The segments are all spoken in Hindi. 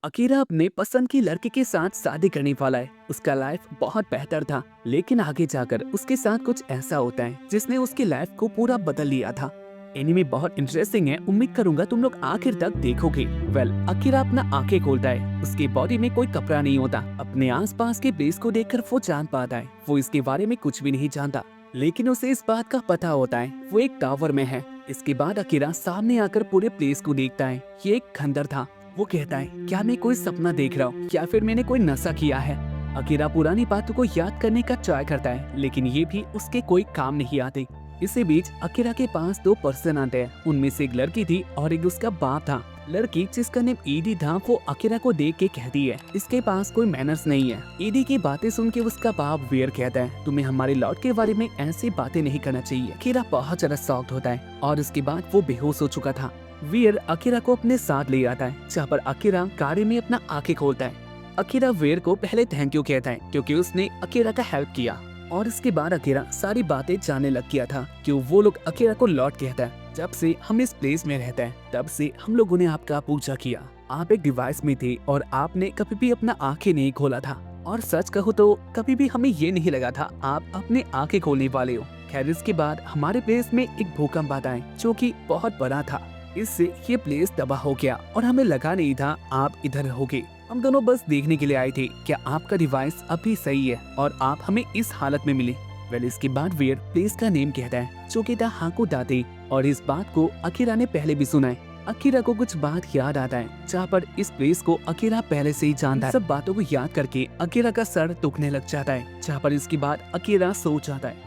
अकीरा अपने पसंद की लड़की के साथ शादी करने वाला है। उसका लाइफ बहुत बेहतर था, लेकिन आगे जाकर उसके साथ कुछ ऐसा होता है जिसने उसकी लाइफ को पूरा बदल लिया था। एनीमे बहुत इंटरेस्टिंग है, उम्मीद करूंगा तुम लोग आखिर तक देखोगे। अकीरा अपना आंखें खोलता है, उसके बॉडी में कोई कपड़ा नहीं होता। अपने आसपास के प्लेस को देखकर वो जान पाता है वो इसके बारे में कुछ भी नहीं जानता, लेकिन उसे इस बात का पता होता है वो एक टावर में है। इसके बाद अकीरा सामने आकर पूरे प्लेस को देखता है। ये एक खंडर था। वो कहता है, क्या मैं कोई सपना देख रहा हूँ या फिर मैंने कोई नशा किया है। अकीरा पुरानी बातों को याद करने का ट्राई करता है, लेकिन ये भी उसके कोई काम नहीं आते। इसी बीच अकीरा के पास दो पर्सन आते हैं। उनमें से एक लड़की थी और एक उसका बाप था। लड़की जिसका नेम ईडी था वो अकीरा को देख के कहती है, इसके पास कोई मैनर्स नहीं है। ईडी की बातें सुन के उसका बाप वेयर कहता है, तुम्हें हमारे लॉर्ड के बारे में ऐसी बातें नहीं करना चाहिए। अकीरा बहुत ज्यादा शॉक्ड होता है और उसके बाद वो बेहोश हो चुका था। वीर अकीरा को अपने साथ ले आता है, जहाँ पर अकीरा गाड़ी में अपना आंखें खोलता है। अकीरा वीर को पहले थैंक यू कहता है क्योंकि उसने अकीरा का हेल्प किया, और इसके बाद अकीरा सारी बातें जानने लग गया था कि वो लोग अकीरा को लॉर्ड कहता है। जब से हम इस प्लेस में रहते हैं तब से हम लोगों ने आपका पूजा किया। आप एक डिवाइस में थे और आपने कभी भी अपना आंखें नहीं खोला था, और सच कहूँ तो कभी भी हमें ये नहीं लगा था आप अपने आंखें खोलने वाले हो। खैर, इसके बाद हमारे प्लेस में एक भूकंप आता है जो कि बहुत बड़ा था। इससे ये प्लेस तबाह हो गया और हमें लगा नहीं था आप इधर रहोगे। हम दोनों बस देखने के लिए आए थे क्या आपका डिवाइस अभी सही है और आप हमें इस हालत में मिले। इसके बाद वीर प्लेस का नेम कहता है जो कि था हाको दाते, और इस बात को अकीरा ने पहले भी सुना है। अकीरा को कुछ बात याद आता है जहाँ पर इस प्लेस को अकीरा पहले से ही जानता है। सब बातों को याद करके अकीरा का सर दुखने लग जाता है, जहाँ पर इसके बाद अकीरा सो जाता है।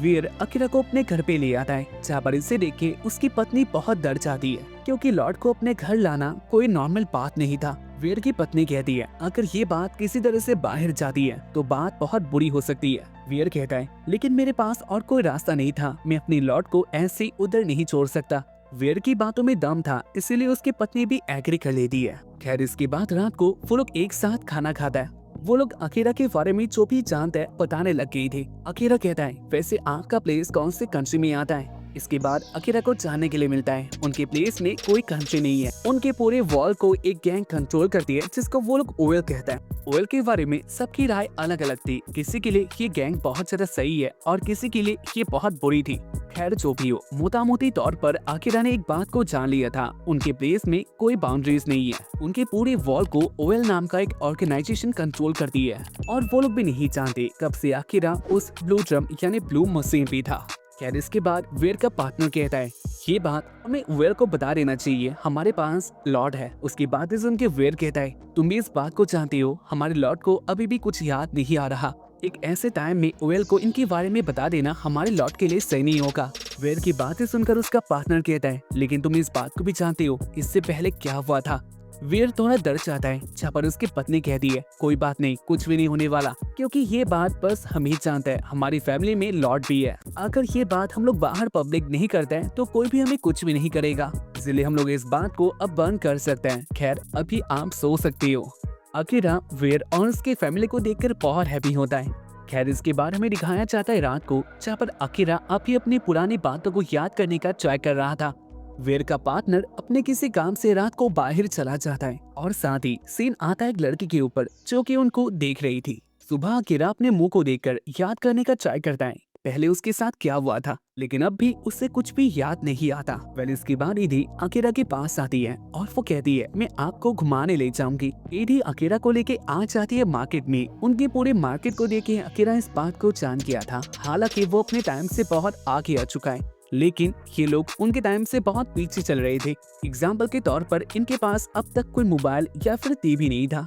वीर अकीरा को अपने घर पे ले आता है, जहाँ पर इसे देख के उसकी पत्नी बहुत डर जाती है क्योंकि लॉर्ड को अपने घर लाना कोई नॉर्मल बात नहीं था। वीर की पत्नी कहती है, अगर ये बात किसी तरह से बाहर जाती है तो बात बहुत बुरी हो सकती है। वीर कहता है, लेकिन मेरे पास और कोई रास्ता नहीं था, मैं अपनी लॉर्ड को ऐसे उधर नहीं छोड़ सकता। वीर की बातों में दम था, इसीलिए उसकी पत्नी भी एग्री कर लेती है। खैर, इसके बाद रात को वो लोग एक साथ खाना खाता है। वो लोग अकीरा के बारे में जो भी जानते हैं बताने लग गई थी। अकीरा कहता है, वैसे आपका प्लेस कौन से कंट्री में आता है। इसके बाद अकीरा को जानने के लिए मिलता है उनके प्लेस में कोई कंट्री नहीं है। उनके पूरे वॉल को एक गैंग कंट्रोल करती है जिसको वो लोग ओएल कहता है। ओएल के बारे में सबकी राय अलग अलग थी। किसी के लिए ये गैंग बहुत ज्यादा सही है और किसी के लिए ये बहुत बुरी थी। खैर, जो भी हो, मोटामोटी तौर पर अकीरा ने एक बात को जान लिया था, उनके प्लेस में कोई बाउंड्रीज नहीं है। उनके पूरे वॉल को ओएल नाम का एक ऑर्गेनाइजेशन कंट्रोल करती है, और वो लोग भी नहीं जानते कब से अकीरा उस ब्लू ड्रम यानी ब्लू मशीन भी था। खैर, इसके बाद वेयर का पार्टनर कहता है, ये बात हमें वेयर को बता देना चाहिए, हमारे पास लॉर्ड है। उसकी बात सुन के वेयर कहता है, तुम भी इस बात को जानते हो, हमारे लॉर्ड को अभी भी कुछ याद नहीं आ रहा। एक ऐसे टाइम में ओएल को इनके बारे में बता देना हमारे लॉर्ड के लिए सही नहीं होगा। वेयर की बातें सुनकर उसका पार्टनर कहता है, लेकिन तुम इस बात को भी जानते हो इससे पहले क्या हुआ था। वेयर थोड़ा डर जाता है, जहाँ पर उसकी पत्नी कहती है, कोई बात नहीं, कुछ भी नहीं होने वाला, क्योंकि ये बात बस हम ही जानते हैं, हमारी फैमिली में लॉर्ड भी है। अगर ये बात हम लोग बाहर पब्लिक नहीं करते हैं तो कोई भी हमें कुछ भी नहीं करेगा, इसलिए हम लोग इस बात को अब बंद कर सकते हैं। खैर, अभी आप सो सकती हो। अकीरा वेयर और उसके फैमिली को देखकर बहुत हैप्पी होता है। खैर, इसके बाद हमें दिखाया जाता है रात को, जहाँ पर अकीरा अभी अपनी पुरानी बातों को याद करने का ट्राई कर रहा था। वेयर का पार्टनर अपने किसी काम से रात को बाहर चला जाता है, और साथ ही सीन आता है एक लड़की के ऊपर जो कि उनको देख रही थी। सुबह अकीरा अपने मुंह को देखकर याद करने का ट्राई करता है पहले उसके साथ क्या हुआ था, लेकिन अब भी उससे कुछ भी याद नहीं आता। इसके बाद ईदी अकीरा के पास आती है और वो कहती है, मैं आपको घुमाने ले जाऊंगी। ईदी अकीरा को लेके आ जाती है मार्केट में। उनके पूरे मार्केट को देखे अकीरा इस बात को जान गया था, हालांकि वो अपने टाइम से बहुत आगे आ चुका है, लेकिन ये लोग उनके टाइम से बहुत पीछे चल रहे थे। एग्जाम्पल के तौर पर इनके पास अब तक कोई मोबाइल या फिर टीवी नहीं था।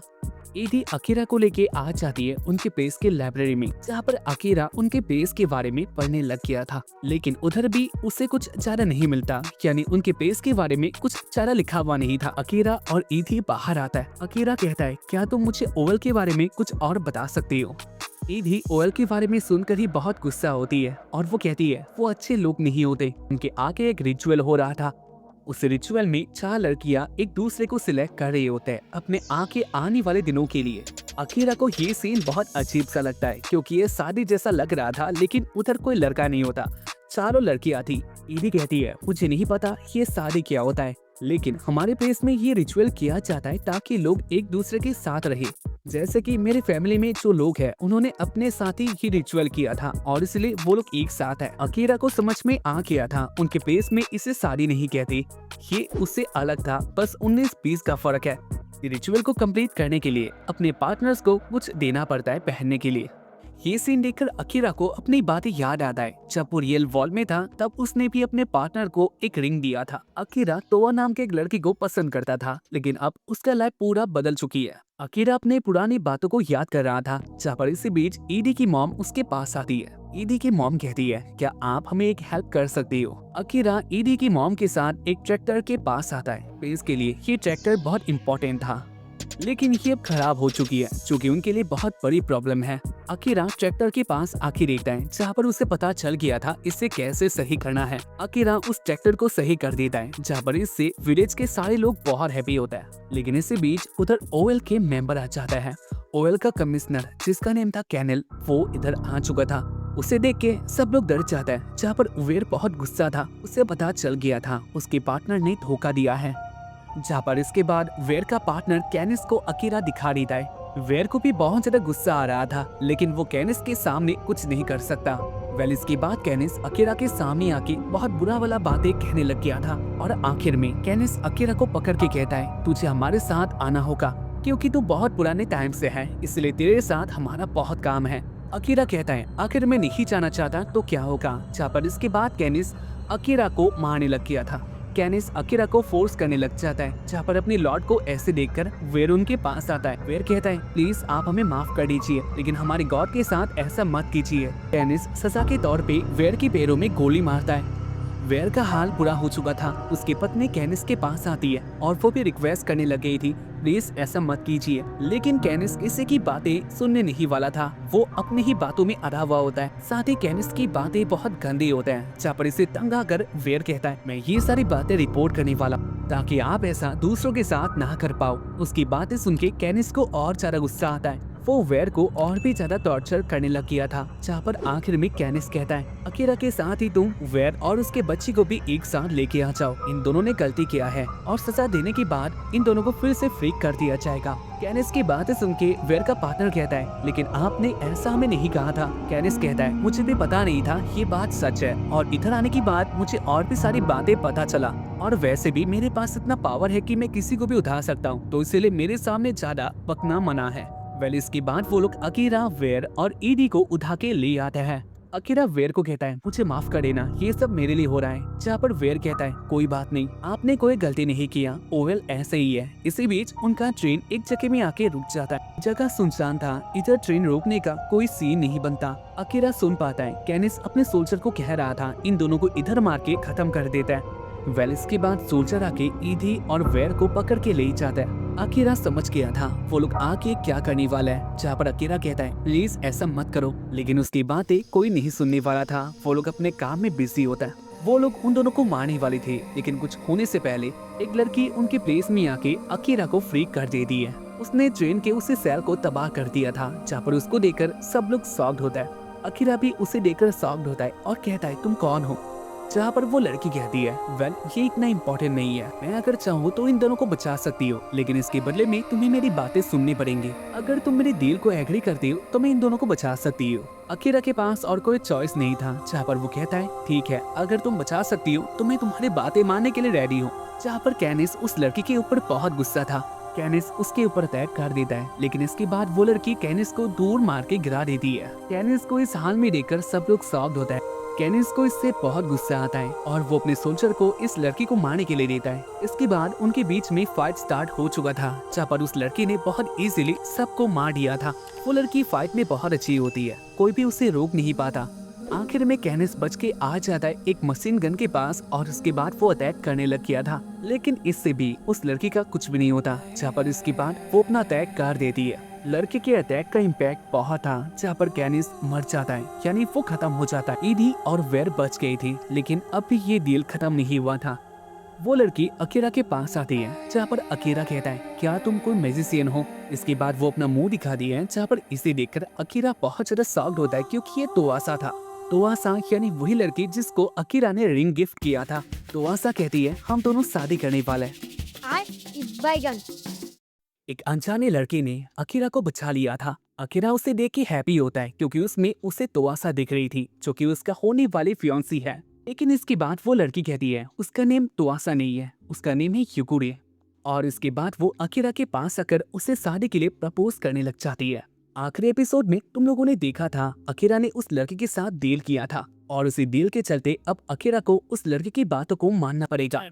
ईदी अकीरा को लेके आ जाती है उनके प्लेस के लाइब्रेरी में, जहाँ पर अकीरा उनके प्लेस के बारे में पढ़ने लग गया था, लेकिन उधर भी उसे कुछ ज्यादा नहीं मिलता, यानी उनके प्लेस के बारे में कुछ ज्यादा लिखा हुआ नहीं था। अकीरा और ईदी बाहर आता है। अकीरा कहता है, क्या तुम मुझे ओवल के बारे में कुछ और बता सकते हो। ईदी ओएल के बारे में सुनकर ही बहुत गुस्सा होती है और वो कहती है, वो अच्छे लोग नहीं होते। उनके आगे एक रिचुअल हो रहा था, उस रिचुअल में 4 लड़कियां एक दूसरे को सिलेक्ट कर रही होते हैं अपने आगे आने वाले दिनों के लिए। अकीरा को ये सीन बहुत अजीब सा लगता है क्योंकि ये शादी जैसा लग रहा था, लेकिन उधर कोई लड़का नहीं होता, चारों लड़कियां थी। ईदी कहती है, मुझे नहीं पता ये शादी क्या होता है। लेकिन हमारे प्लेस में ये रिचुअल किया जाता है ताकि लोग एक दूसरे के साथ रहे। जैसे कि मेरे फैमिली में जो लोग हैं उन्होंने अपने साथ ही ये रिचुअल किया था और इसलिए वो लोग एक साथ है। अकीरा को समझ में आ गया था उनके प्लेस में इसे शादी नहीं कहते, ये उससे अलग था, बस 19-20 का फर्क है। रिचुअल को कंप्लीट करने के लिए अपने पार्टनर्स को कुछ देना पड़ता है पहनने के लिए। ये सीन देखकर अकीरा को अपनी बातें याद आता है। जब वो रियल वर्ल्ड में था तब उसने भी अपने पार्टनर को एक रिंग दिया था। अकीरा तोआ नाम के एक लड़की को पसंद करता था, लेकिन अब उसका लाइफ पूरा बदल चुकी है। अकीरा अपने पुरानी बातों को याद कर रहा था, जहाँ पर इसी बीच ईडी की मॉम उसके पास आती है। ईडी की मॉम कहती है, क्या आप हमें एक हेल्प कर सकती हो? अकीरा ईडी की मॉम के साथ एक ट्रैक्टर के पास आता है। पेस के लिए ये ट्रैक्टर बहुत इम्पोर्टेंट था, लेकिन ये अब खराब हो चुकी है, क्योंकि उनके लिए बहुत बड़ी प्रॉब्लम है। अकीरा ट्रैक्टर के पास आके देखता है, जहाँ पर उसे पता चल गया था इसे कैसे सही करना है। अकीरा उस ट्रैक्टर को सही कर देता है, जहाँ पर इससे विलेज के सारे लोग बहुत हैप्पी होता है। लेकिन इसी बीच उधर ओएल के मेंबर आ जाता है। ओएल का कमिश्नर, जिसका नेम था कैनल, वो इधर आ चुका था। उसे देख के सब लोग डर जाता है, जहाँ पर वेर बहुत गुस्सा था। उसे पता चल गया था उसके पार्टनर ने धोखा दिया है। जहाँ पर इसके बाद वेर का पार्टनर कैनिस को अकीरा दिखा देता है। वेर को भी बहुत ज्यादा गुस्सा आ रहा था, लेकिन वो कैनिस के सामने कुछ नहीं कर सकता। वेल इसके बाद कैनिस अकीरा के सामने आके बहुत बुरा वाला बातें कहने लग गया था और आखिर में कैनिस अकीरा को पकड़ के कहता है, तुझे हमारे साथ आना होगा, क्योंकि तू बहुत पुराने टाइम से है, इसलिए तेरे साथ हमारा बहुत काम है। अकीरा कहता है, आखिर मैं नहीं जाना चाहता तो क्या होगा। जहाँ पर इसके बाद कैनिस अकीरा को मारने लग गया था। कैनिस अकीरा को फोर्स करने लग जाता है, जहाँ पर अपनी लॉर्ड को ऐसे देखकर वेर उनके पास आता है। वेर कहता है, प्लीज आप हमें माफ कर दीजिए, लेकिन हमारे गॉड के साथ ऐसा मत कीजिए। कैनिस सजा के तौर पे वेर के पैरों में गोली मारता है। वेर का हाल बुरा हो चुका था। उसकी पत्नी कैनिस के पास आती है और वो भी रिक्वेस्ट करने लग गई थी, प्लीज ऐसा मत कीजिए, लेकिन कैनिस किसी की बातें सुनने नहीं वाला था। वो अपनी ही बातों में अड़ा हुआ होता है। साथ ही कैनिस की बातें बहुत गंदी होते हैं। जहाँ पर इसे तंग आकर वेर कहता है, मैं ये सारी बातें रिपोर्ट करने वाला ताकि आप ऐसा दूसरों के साथ ना कर पाओ। उसकी बातें सुन के कैनिस को और ज्यादा गुस्सा आता है। वो वेर को और भी ज्यादा टॉर्चर करने लग गया था। जहाँ पर आखिर में कैनिस कहता है, अकीरा के साथ ही तुम वेर और उसके बच्ची को भी एक साथ लेके आ जाओ। इन दोनों ने गलती किया है और सजा देने के बाद इन दोनों को फिर से फ्री कर दिया जाएगा। कैनिस की बातें सुन के वेर का पार्टनर कहता है, लेकिन आपने ऐसा हमें नहीं कहा था। कैनिस कहता है, मुझे भी पता नहीं था ये बात सच है, और इधर आने के बाद मुझे और भी सारी बातें पता चला, और वैसे भी मेरे पास इतना पावर है कि मैं किसी को भी उठा सकता हूँ, तो इसलिए मेरे सामने ज्यादा बकना मना है। वेल इसके बाद वो लोग अकीरा, वेर और ईडी को उठा के ले आते हैं। अकीरा वेर को कहता है, मुझे माफ कर देना, ये सब मेरे लिए हो रहा है। जहाँ पर वेर कहता है, कोई बात नहीं, आपने कोई गलती नहीं किया, ओवेल ऐसे ही है। इसी बीच उनका ट्रेन एक जगह में आके रुक जाता है। जगह सुनसान था, इधर ट्रेन रोकने का कोई सीन नहीं बनता। अकीरा सुन पाता है कैनिस अपने सोल्जर को कह रहा था, इन दोनों को इधर मार के खत्म कर देता है। वेल इसके बाद सोल्जर आके ईदी और वेर को पकड़ के ले जाता है। अकीरा समझ गया था वो लोग आके क्या करने वाला है। जहाँ पर अकीरा कहता है, प्लीज ऐसा मत करो, लेकिन उसकी बातें कोई नहीं सुनने वाला था। वो लोग अपने काम में बिजी होता है। वो लोग उन दोनों को मारने वाले थे, लेकिन कुछ होने से पहले एक लड़की उनके प्लेस में आके अकीरा को फ्री कर देती है। उसने ट्रेन के उसी सेल को तबाह कर दिया था। जहाँ पर उसको देखकर सब लोग शॉक्ड होता है। अकीरा भी उसे देखकर शॉक्ड होता है और कहता है, तुम कौन हो? जहाँ पर वो लड़की कहती है, वेल ये इतना इम्पोर्टेंट नहीं है, मैं अगर चाहूँ तो इन दोनों को बचा सकती हो, लेकिन इसके बदले में तुम्हें मेरी बातें सुननी पड़ेंगी। अगर तुम मेरे डील को एग्री करती हो तो मैं इन दोनों को बचा सकती हूँ। अकीरा के पास और कोई चॉइस नहीं था। जहाँ पर वो कहता है, ठीक है, अगर तुम बचा सकती हो तो मैं तुम्हारी बातें मानने के लिए रेडी हूँ। जहाँ पर कैनिस उस लड़की के ऊपर बहुत गुस्सा था। कैनिस उसके ऊपर अटैक कर देता है, लेकिन इसके बाद वो लड़की कैनिस को दूर मार के गिरा देती है। कैनिस को इस हाल में देखकर सब लोग शॉक्ड होता है। कैनिस को इससे बहुत गुस्सा आता है और वो अपने सोल्जर को इस लड़की को मारने के लिए देता है। इसके बाद उनके बीच में फाइट स्टार्ट हो चुका था, जहाँ पर उस लड़की ने बहुत इजीली सबको मार दिया था। वो लड़की फाइट में बहुत अच्छी होती है, कोई भी उसे रोक नहीं पाता। आखिर में कैनिस बच के आ जाता है एक मशीन गन के पास और उसके बाद वो अटैक करने लग गया था, लेकिन इससे भी उस लड़की का कुछ भी नहीं होता। जहाँ पर इसके बाद वो अपना अटैक कर देती है। लड़के के अटैक का इम्पैक्ट बहुत था, जहाँ पर कैनिस मर जाता है, यानी वो खत्म हो जाता है। ईदी और वेर बच गई थी, लेकिन अब भी ये डील खत्म नहीं हुआ था। वो लड़की अकीरा के पास आती है, जहाँ पर अकीरा कहता है, क्या तुम कोई मैजिशियन हो? इसके बाद वो अपना मुंह दिखा दिया है, जहाँ पर इसे देखकर अकीरा बहुत ज्यादा शॉक्ड होता है, क्योंकि ये तो आसा था। तोआसा यानी वही लड़की जिसको अकीरा ने रिंग गिफ्ट किया था। तोआसा कहती है हम दोनों शादी करने वाले हैं। I is बैगन। एक अनजाने लड़के ने अकीरा को बचा लिया था। अकीरा उसे देख के हैप्पी होता है क्योंकि उसमें उसे तोआसा दिख रही थी जो कि उसका होने वाली फियांसी है। लेकिन इसके बाद वो लड़की कहती है उसका नेम तोआसा नहीं है, उसका नेम है युकुरे। और इसके बाद वो अकीरा के पास आकर उसे शादी के लिए प्रपोज करने लग जाती है। आखिरी एपिसोड में तुम लोगों ने देखा था अकीरा ने उस लड़के के साथ डील किया था और उसी डील के चलते अब अकीरा को उस लड़के की बातों को मानना पड़ेगा।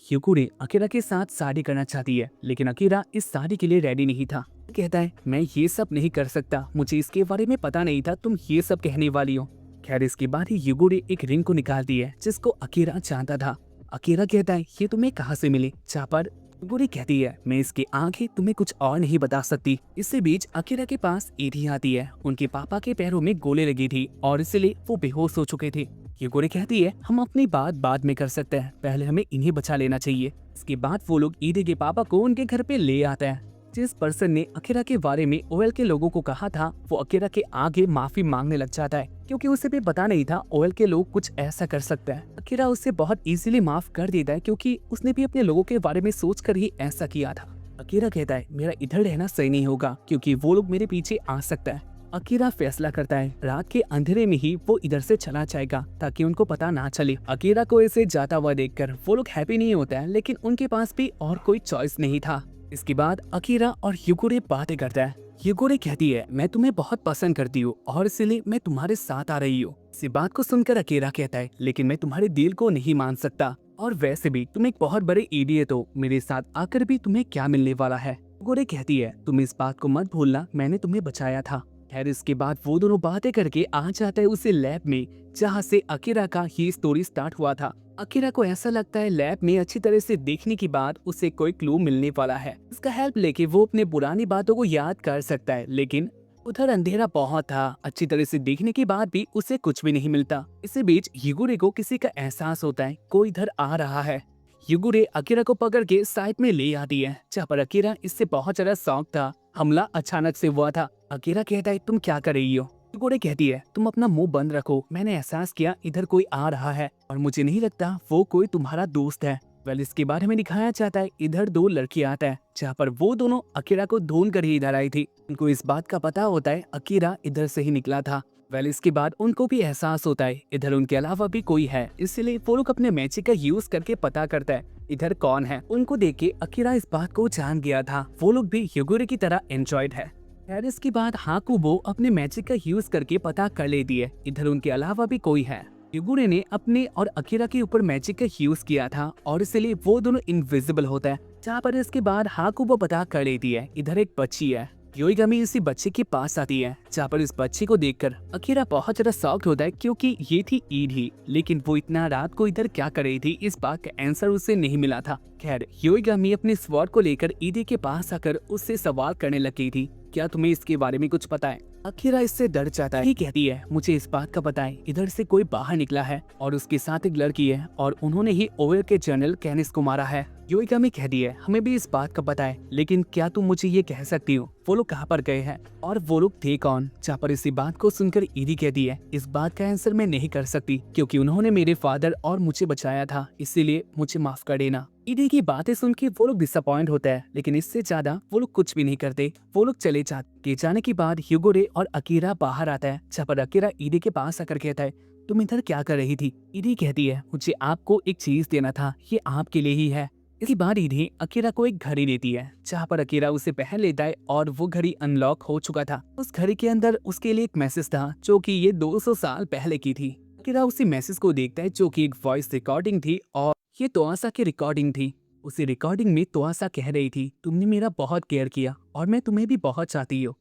युकुरे अकीरा के साथ शादी करना चाहती है लेकिन अकीरा इस शादी के लिए रेडी नहीं था। कहता है मैं ये सब नहीं कर सकता, मुझे इसके बारे में पता नहीं था तुम ये सब कहने वाली हो। खैर इसके बाद ही युकुरे एक रिंग को निकालती है जिसको अकीरा चाहता था। अकीरा कहता है ये तुम्हें कहाँ से मिली? चापर युकुरे कहती है मैं इसके आगे तुम्हें कुछ और नहीं बता सकती। इसी बीच अकीरा के पास ईदी आती है। उनके पापा के पैरों में गोली लगी थी और इसलिए वो बेहोश हो चुके थे। युकुरे कहती है हम अपनी बात बाद में कर सकते हैं, पहले हमें इन्हें बचा लेना चाहिए। इसके बाद वो लोग ईदे के पापा को उनके घर पे ले आते हैं। जिस पर्सन ने अकीरा के बारे में ओएल के लोगों को कहा था वो अकीरा के आगे माफी मांगने लग जाता है क्योंकि उसे भी पता नहीं था ओएल के लोग कुछ ऐसा कर सकते हैं। अकीरा उसे बहुत इजीली माफ कर देता है क्योंकि उसने भी अपने लोगों के बारे में सोचकर ही ऐसा किया था। अकीरा कहता है मेरा इधर रहना सही नहीं होगा क्योंकि वो लोग मेरे पीछे आ सकता है। अकीरा फैसला करता है रात के अंधेरे में ही वो इधर से चला जाएगा ताकि उनको पता ना चले। अकीरा को ऐसे जाता हुआ देखकर वो लोग हैप्पी नहीं होता है लेकिन उनके पास भी और कोई चॉइस नहीं था। इसके बाद अकीरा और युकुरे बातें करता है। युकुरे कहती है मैं तुम्हें बहुत पसंद करती हूँ और इसीलिए मैं तुम्हारे साथ आ रही हूँ। इसी बात को सुनकर अकीरा कहता है लेकिन मैं तुम्हारे दिल को नहीं मान सकता और वैसे भी तुम एक बहुत बड़े इडियट हो, मेरे साथ आकर भी तुम्हें क्या मिलने वाला है? युकुरे कहती है तुम इस बात को मत भूलना, मैंने तुम्हें बचाया था। खैर इसके बाद वो दोनों बातें करके आ जाता है उसे लैब में जहाँ से अकीरा का ये स्टोरी स्टार्ट हुआ था। अकीरा को ऐसा लगता है लैब में अच्छी तरह से देखने के बाद उसे कोई क्लू मिलने वाला है। इसका हेल्प लेके वो अपने पुरानी बातों को याद कर सकता है लेकिन उधर अंधेरा बहुत था। अच्छी तरह से देखने के बाद भी उसे कुछ भी नहीं मिलता। इसी बीच युकुरे को किसी का एहसास होता है कोई इधर आ रहा है। युकुरे अकीरा को पकड़ के साइड में ले आती है जहाँ पर अकीरा इससे बहुत ज्यादा शौक था। हमला अचानक से हुआ था। अकीरा कहता है तुम क्या कर रही हो? युकुरे कहती है तुम अपना मुंह बंद रखो, मैंने एहसास किया इधर कोई आ रहा है और मुझे नहीं लगता वो कोई तुम्हारा दोस्त है। वेल इसके बारे में दिखाया जाता है इधर दो लड़की आता है जहाँ पर वो दोनों अकीरा को ढूंढ कर ही इधर आई थी। उनको इस बात का पता होता है अकीरा इधर से ही निकला था। वेल इसके बाद उनको भी एहसास होता है इधर उनके अलावा भी कोई है, इसलिए वो लोग अपने मैजिक का यूज करके पता करता है इधर कौन है। उनको देख के अकीरा इस बात को जान गया था वो लोग भी युकुरे की तरह एंड्रॉइड है। खैर इसके बाद हाकुबो अपने मैजिक का यूज करके पता कर लेती है इधर उनके अलावा भी कोई है। युकुरे ने अपने और अकीरा के ऊपर मैजिक का यूज किया था और इसलिए वो दोनों इनविजिबल होता है। जहाँ पर इसके बाद हाकुबो पता कर लेती है इधर एक बच्ची है। योइगामी इसी बच्चे के पास आती है जहाँ पर इस बच्चे को देखकर अकीरा बहुत ज्यादा शॉक्ड होता है क्योंकि ये थी ईद ही, लेकिन वो इतना रात को इधर क्या कर रही थी इस बात का आंसर उसे नहीं मिला था। खैर योइगामी अपने स्वॉर्ड को लेकर ईदी के पास आकर उससे सवाल करने लगी थी क्या तुम्हें इसके बारे में कुछ पता है? अकीरा इससे डर जाता है। ही कहती है मुझे इस बात का पता है इधर से कोई बाहर निकला है और उसके साथ एक लड़की है और उन्होंने ही ओवेल के जनरल कैनिस को मारा है। योइगामी कहती है हमें भी इस बात का पता है लेकिन क्या तुम मुझे ये कह सकती हो वो लोग कहाँ पर गए हैं और वो लोग थे कौन? जहाँ पर इसी बात को सुनकर ईदी कहती है इस बात का आंसर मैं नहीं कर सकती क्योंकि उन्होंने मेरे फादर और मुझे बचाया था, इसीलिए मुझे माफ कर देना। ईदी की बातें सुन के वो लोग डिसअपॉइंट होता है लेकिन इससे ज्यादा वो लोग कुछ भी नहीं करते। वो लोग चले जाते। जाने के बाद युकुरे और अकीरा बाहर आता है जहाँ पर अकीरा ईदी के पास आकर कहता है तुम इधर क्या कर रही थी? ईदी कहती है मुझे आपको एक चीज देना था, ये आपके लिए ही है। इसके बाद ईदी अकीरा को एक घड़ी देती है जहाँ पर अकीरा उसे पहन लेता है और वो घड़ी अनलॉक हो चुका था। उस घड़ी के अंदर उसके लिए एक मैसेज था जो कि ये 200 साल पहले की थी। अकीरा उसी मैसेज को देखता है जो कि एक वॉइस रिकॉर्डिंग थी और ये तोआसा की रिकॉर्डिंग थी। उसी रिकॉर्डिंग में तोआसा कह रही थी तुमने मेरा बहुत केयर किया और मैं तुम्हें भी बहुत चाहती हूँ,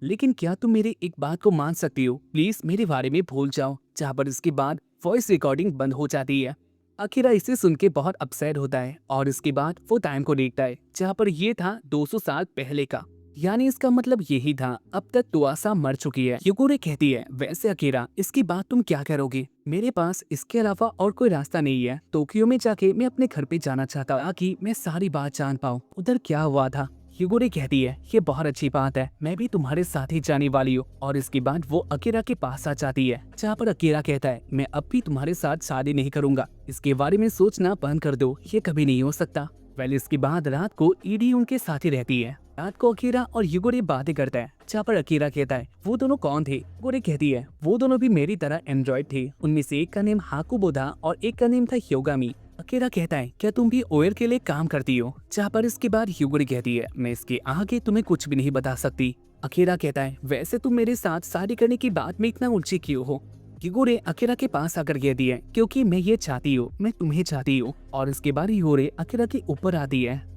लेकिन क्या तुम मेरी एक बात को मान सकती हो? प्लीज मेरे बारे में भूल जाओ। जहाँ पर इसके बाद वॉइस रिकॉर्डिंग बंद हो जाती है। अकीरा इसे सुन के बहुत अपसेट होता है और इसके बाद वो टाइम को देखता है जहाँ पर ये था 200 साल पहले का, यानी इसका मतलब यही था अब तक तोआसा मर चुकी है। युकुरे कहती है वैसे अकीरा इसकी बात तुम क्या करोगे? मेरे पास इसके अलावा और कोई रास्ता नहीं है। टोक्यो में जाके मैं अपने घर पे जाना चाहता ताकि मैं सारी बात जान पाऊँ उधर क्या हुआ था। यूगोरे कहती है ये बहुत अच्छी बात है, मैं भी तुम्हारे साथ ही जाने वाली हूँ। और इसके बाद वो अकीरा के पास आ जाती है, जहाँ पर अकीरा कहता है मैं अब भी तुम्हारे साथ शादी नहीं करूंगा, इसके बारे में सोचना बंद कर दो, ये कभी नहीं हो सकता। वेल इसके बाद रात को ईडी उनके साथ ही रहती है। रात को अकीरा और यूगोरे बातें करता है, जहाँ पर अकीरा कहता है वो दोनों कौन थे। यूगोरे कहती है वो दोनों भी मेरी तरह एंड्रॉइड थे, उनमें से एक का नेम हाकुबो था और एक का नेम था योगामी। अकीरा कहता है क्या तुम भी ओएर के लिए काम करती हो, जहाँ पर इसके बाद यूगोरे कहती है मैं इसके आगे तुम्हें कुछ भी नहीं बता सकती। अकीरा कहता है वैसे तुम मेरे साथ शादी करने की बात में इतना उलझी क्यों हो। यूगोरे अकीरा के पास आकर कहती है क्योंकि मैं ये चाहती हूँ, मैं तुम्हें चाहती हूँ। और इसके बाद यूगोरे अकीरा के ऊपर आती है।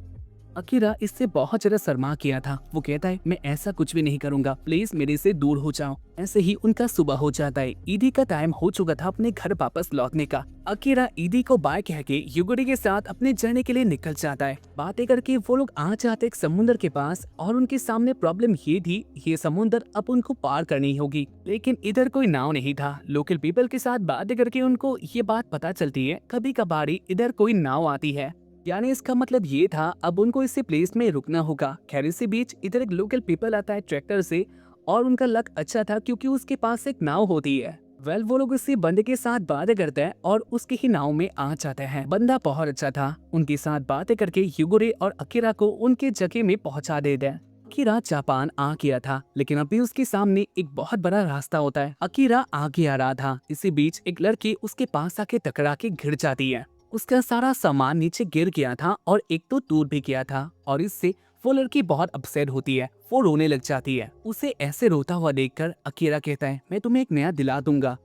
अकीरा इससे बहुत ज्यादा शर्मा किया था, वो कहता है मैं ऐसा कुछ भी नहीं करूंगा, प्लीज मेरे से दूर हो जाओ। ऐसे ही उनका सुबह हो जाता है। ईदी का टाइम हो चुका था अपने घर वापस लौटने का। अकीरा ईदी को बाय कह के यूगोरे के साथ अपने जर्नी के लिए निकल जाता है। बातें करके वो लोग आ जाते एक समुद्र के पास और उनके सामने प्रॉब्लम ये थी, ये समुद्र अब उनको पार करनी होगी, लेकिन इधर कोई नाव नहीं था। लोकल पीपल के साथ बातें करके उनको ये बात पता चलती है कभी कभार इधर कोई नाव आती है, यानी इसका मतलब ये था अब उनको इसी प्लेस में रुकना होगा। खैर इसी बीच इधर एक लोकल पीपल आता है ट्रैक्टर से और उनका लक अच्छा था क्योंकि उसके पास एक नाव होती है। वेल वो लोग इसी बंदे के साथ बातें करते हैं और उसकी ही नाव में आ जाते हैं। बंदा बहुत अच्छा था, उनके साथ बातें करके यूगोरे और अकीरा को उनके जगह में पहुंचा देते हैं। अकीरा जापान आ गया था, लेकिन अभी उसके सामने एक बहुत बड़ा रास्ता होता है। अकीरा आगे आ रहा था, इसी बीच एक लड़की उसके पास आके टकरा के गिर जाती है। उसका सारा सामान नीचे गिर गया था और एक तो टूट भी गया था और इससे वो लड़की बहुत अपसेट होती है, वो रोने लग जाती है। उसे ऐसे रोता हुआ देखकर अकीरा कहता है मैं तुम्हें एक नया दिला दूंगा।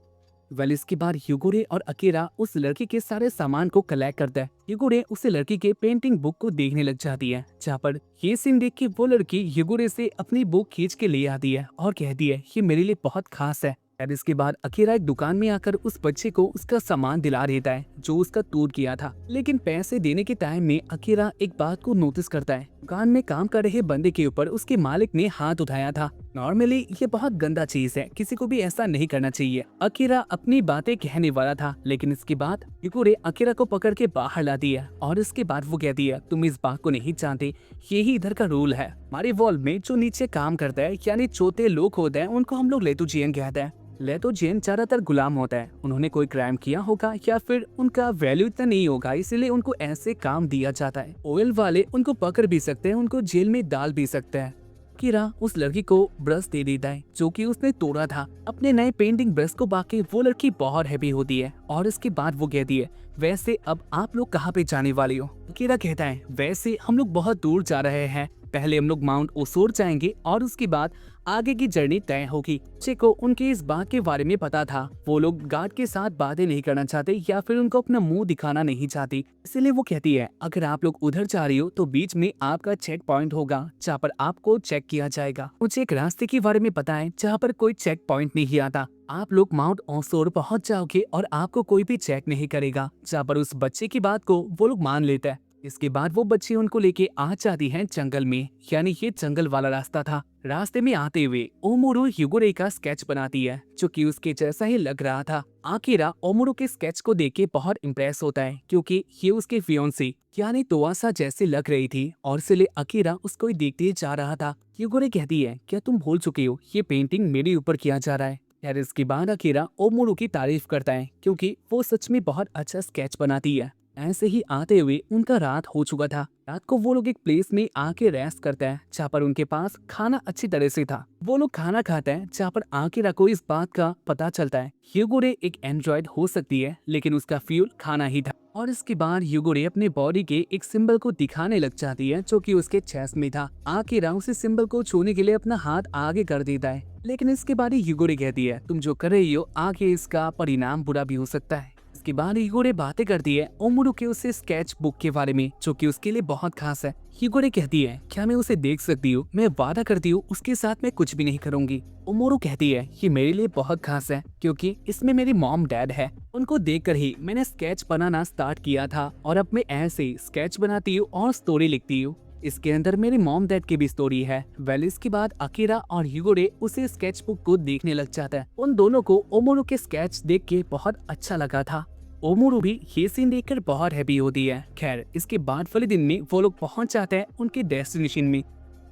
वेल इसके बाद यूगोरे और अकीरा उस लड़की के सारे सामान को कलेक्ट करता है। यूगोरे उस लड़की के पेंटिंग बुक को देखने लग जाती है, जहाँ पर ये सीन देख के वो लड़की यूगोरे से अपनी बुक खींच के ले आती है और कहती है ये मेरे लिए बहुत खास है। और इसके बाद अकीरा एक दुकान में आकर उस बच्चे को उसका सामान दिला देता है जो उसका टूट गया था। लेकिन पैसे देने के टाइम में अकीरा एक बात को नोटिस करता है, दुकान में काम कर रहे बंदे के ऊपर उसके मालिक ने हाथ उठाया था। नॉर्मली ये बहुत गंदा चीज है, किसी को भी ऐसा नहीं करना चाहिए। अकीरा अपनी बातें कहने वाला था, लेकिन इसके बाद यूगोरे अकीरा को पकड़ के बाहर लाती है और इसके बाद वो कहती है तुम इस बात को नहीं जानते, यही इधर का रूल है। हमारे वॉल में जो नीचे काम करता है यानी चौथे लोग होते हैं उनको हम लोग लेतुजियन कहते हैं। लेतुजियन ज्यादातर गुलाम होता है, उन्होंने कोई क्राइम किया होगा या फिर उनका वैल्यू इतना नहीं होगा, इसलिए उनको ऐसे काम दिया जाता है। ओयल वाले उनको पकड़ भी सकते हैं, उनको जेल में डाल भी सकते हैं। अकीरा उस लड़की को ब्रश दे देता है जो कि उसने तोड़ा था। अपने नए पेंटिंग ब्रश को बाकी वो लड़की बहुत हैप्पी होती है और इसके बाद वो कहती है वैसे अब आप लोग कहाँ पे जाने वाले हो। अकीरा कहता है वैसे हम लोग बहुत दूर जा रहे हैं, पहले हम लोग माउंट ओसोर जाएंगे और उसके बाद आगे की जर्नी तय होगी। बच्चे को उनके इस बात के बारे में पता था, वो लोग गार्ड के साथ बातें नहीं करना चाहते या फिर उनको अपना मुंह दिखाना नहीं चाहती, इसलिए वो कहती है अगर आप लोग उधर जा रही हो तो बीच में आपका चेक पॉइंट होगा जहाँ पर आपको चेक किया जाएगा। मुझे एक रास्ते के बारे में पता है जहाँ पर कोई चेक पॉइंट नहीं आता, आप लोग माउंट ओसोर पहुँच जाओगे और आपको कोई भी चेक नहीं करेगा। जहाँ पर उस बच्चे की बात को वो लोग मान लेते हैं। इसके बाद वो बच्ची उनको लेके आ जाती है जंगल में, यानी ये जंगल वाला रास्ता था। रास्ते में आते हुए ओमोरो यूगोरे का स्केच बनाती है जो कि उसके जैसा ही लग रहा था। अकीरा ओमोरो के स्केच को देख के बहुत इम्प्रेस होता है क्योंकि ये उसके फियोंसी यानी तोआसा जैसे लग रही थी और इसलिए अकीरा उसको ही देखते जा रहा था। यूगोरे कहती है क्या तुम भूल चुके हो ये पेंटिंग मेरे ऊपर किया जा रहा है। यार इसके बाद अकीरा ओमोरो की तारीफ करता है क्योंकि वो सच में बहुत अच्छा स्केच बनाती है। ऐसे ही आते हुए उनका रात हो चुका था। रात को वो लोग एक प्लेस में आके रेस्ट करते हैं जहाँ पर उनके पास खाना अच्छी तरह से था। वो लोग खाना खाते हैं जहाँ पर अकीरा को इस बात का पता चलता है यूगोरे एक एंड्रॉइड हो सकती है लेकिन उसका फ्यूल खाना ही था। और इसके बाद यूगोरे अपने बॉडी के एक सिंबल को दिखाने लग जाती है जो कि उसके चेस्ट में था। अकीरा उस सिंबल को छूने के लिए अपना हाथ आगे कर देता है, लेकिन इसके बाद यूगोरे कहती है तुम जो कर रही हो आगे इसका परिणाम बुरा भी हो सकता है। इसके बाद यूगोरे बातें करती है ओमोरो के उसे स्केच बुक के बारे में जो कि उसके लिए बहुत खास है। यूगोरे कहती है क्या मैं उसे देख सकती हूँ, मैं वादा करती हूँ उसके साथ मैं कुछ भी नहीं करूंगी। ओमोरो कहती है ये मेरे लिए बहुत खास है क्योंकि इसमें मेरी मॉम डैड है, उनको देखकर ही मैंने स्केच बनाना स्टार्ट किया था और अब मैं ऐसे ही स्केच बनाती हूँ और स्टोरी लिखती हूँ। इसके अंदर मेरी मॉम डैड की भी स्टोरी है। वेल इसके बाद अकीरा और यूगोरे उसे स्केच बुक को देखने लग जाता है। उन दोनों को ओमोरो के स्केच देख के बहुत अच्छा लगा था। ओमोरो भी ये सीन देखकर बहुत हैप्पी होती है। खैर इसके बाद वाले दिन में वो लोग पहुंच जाते हैं उनके डेस्टिनेशन में।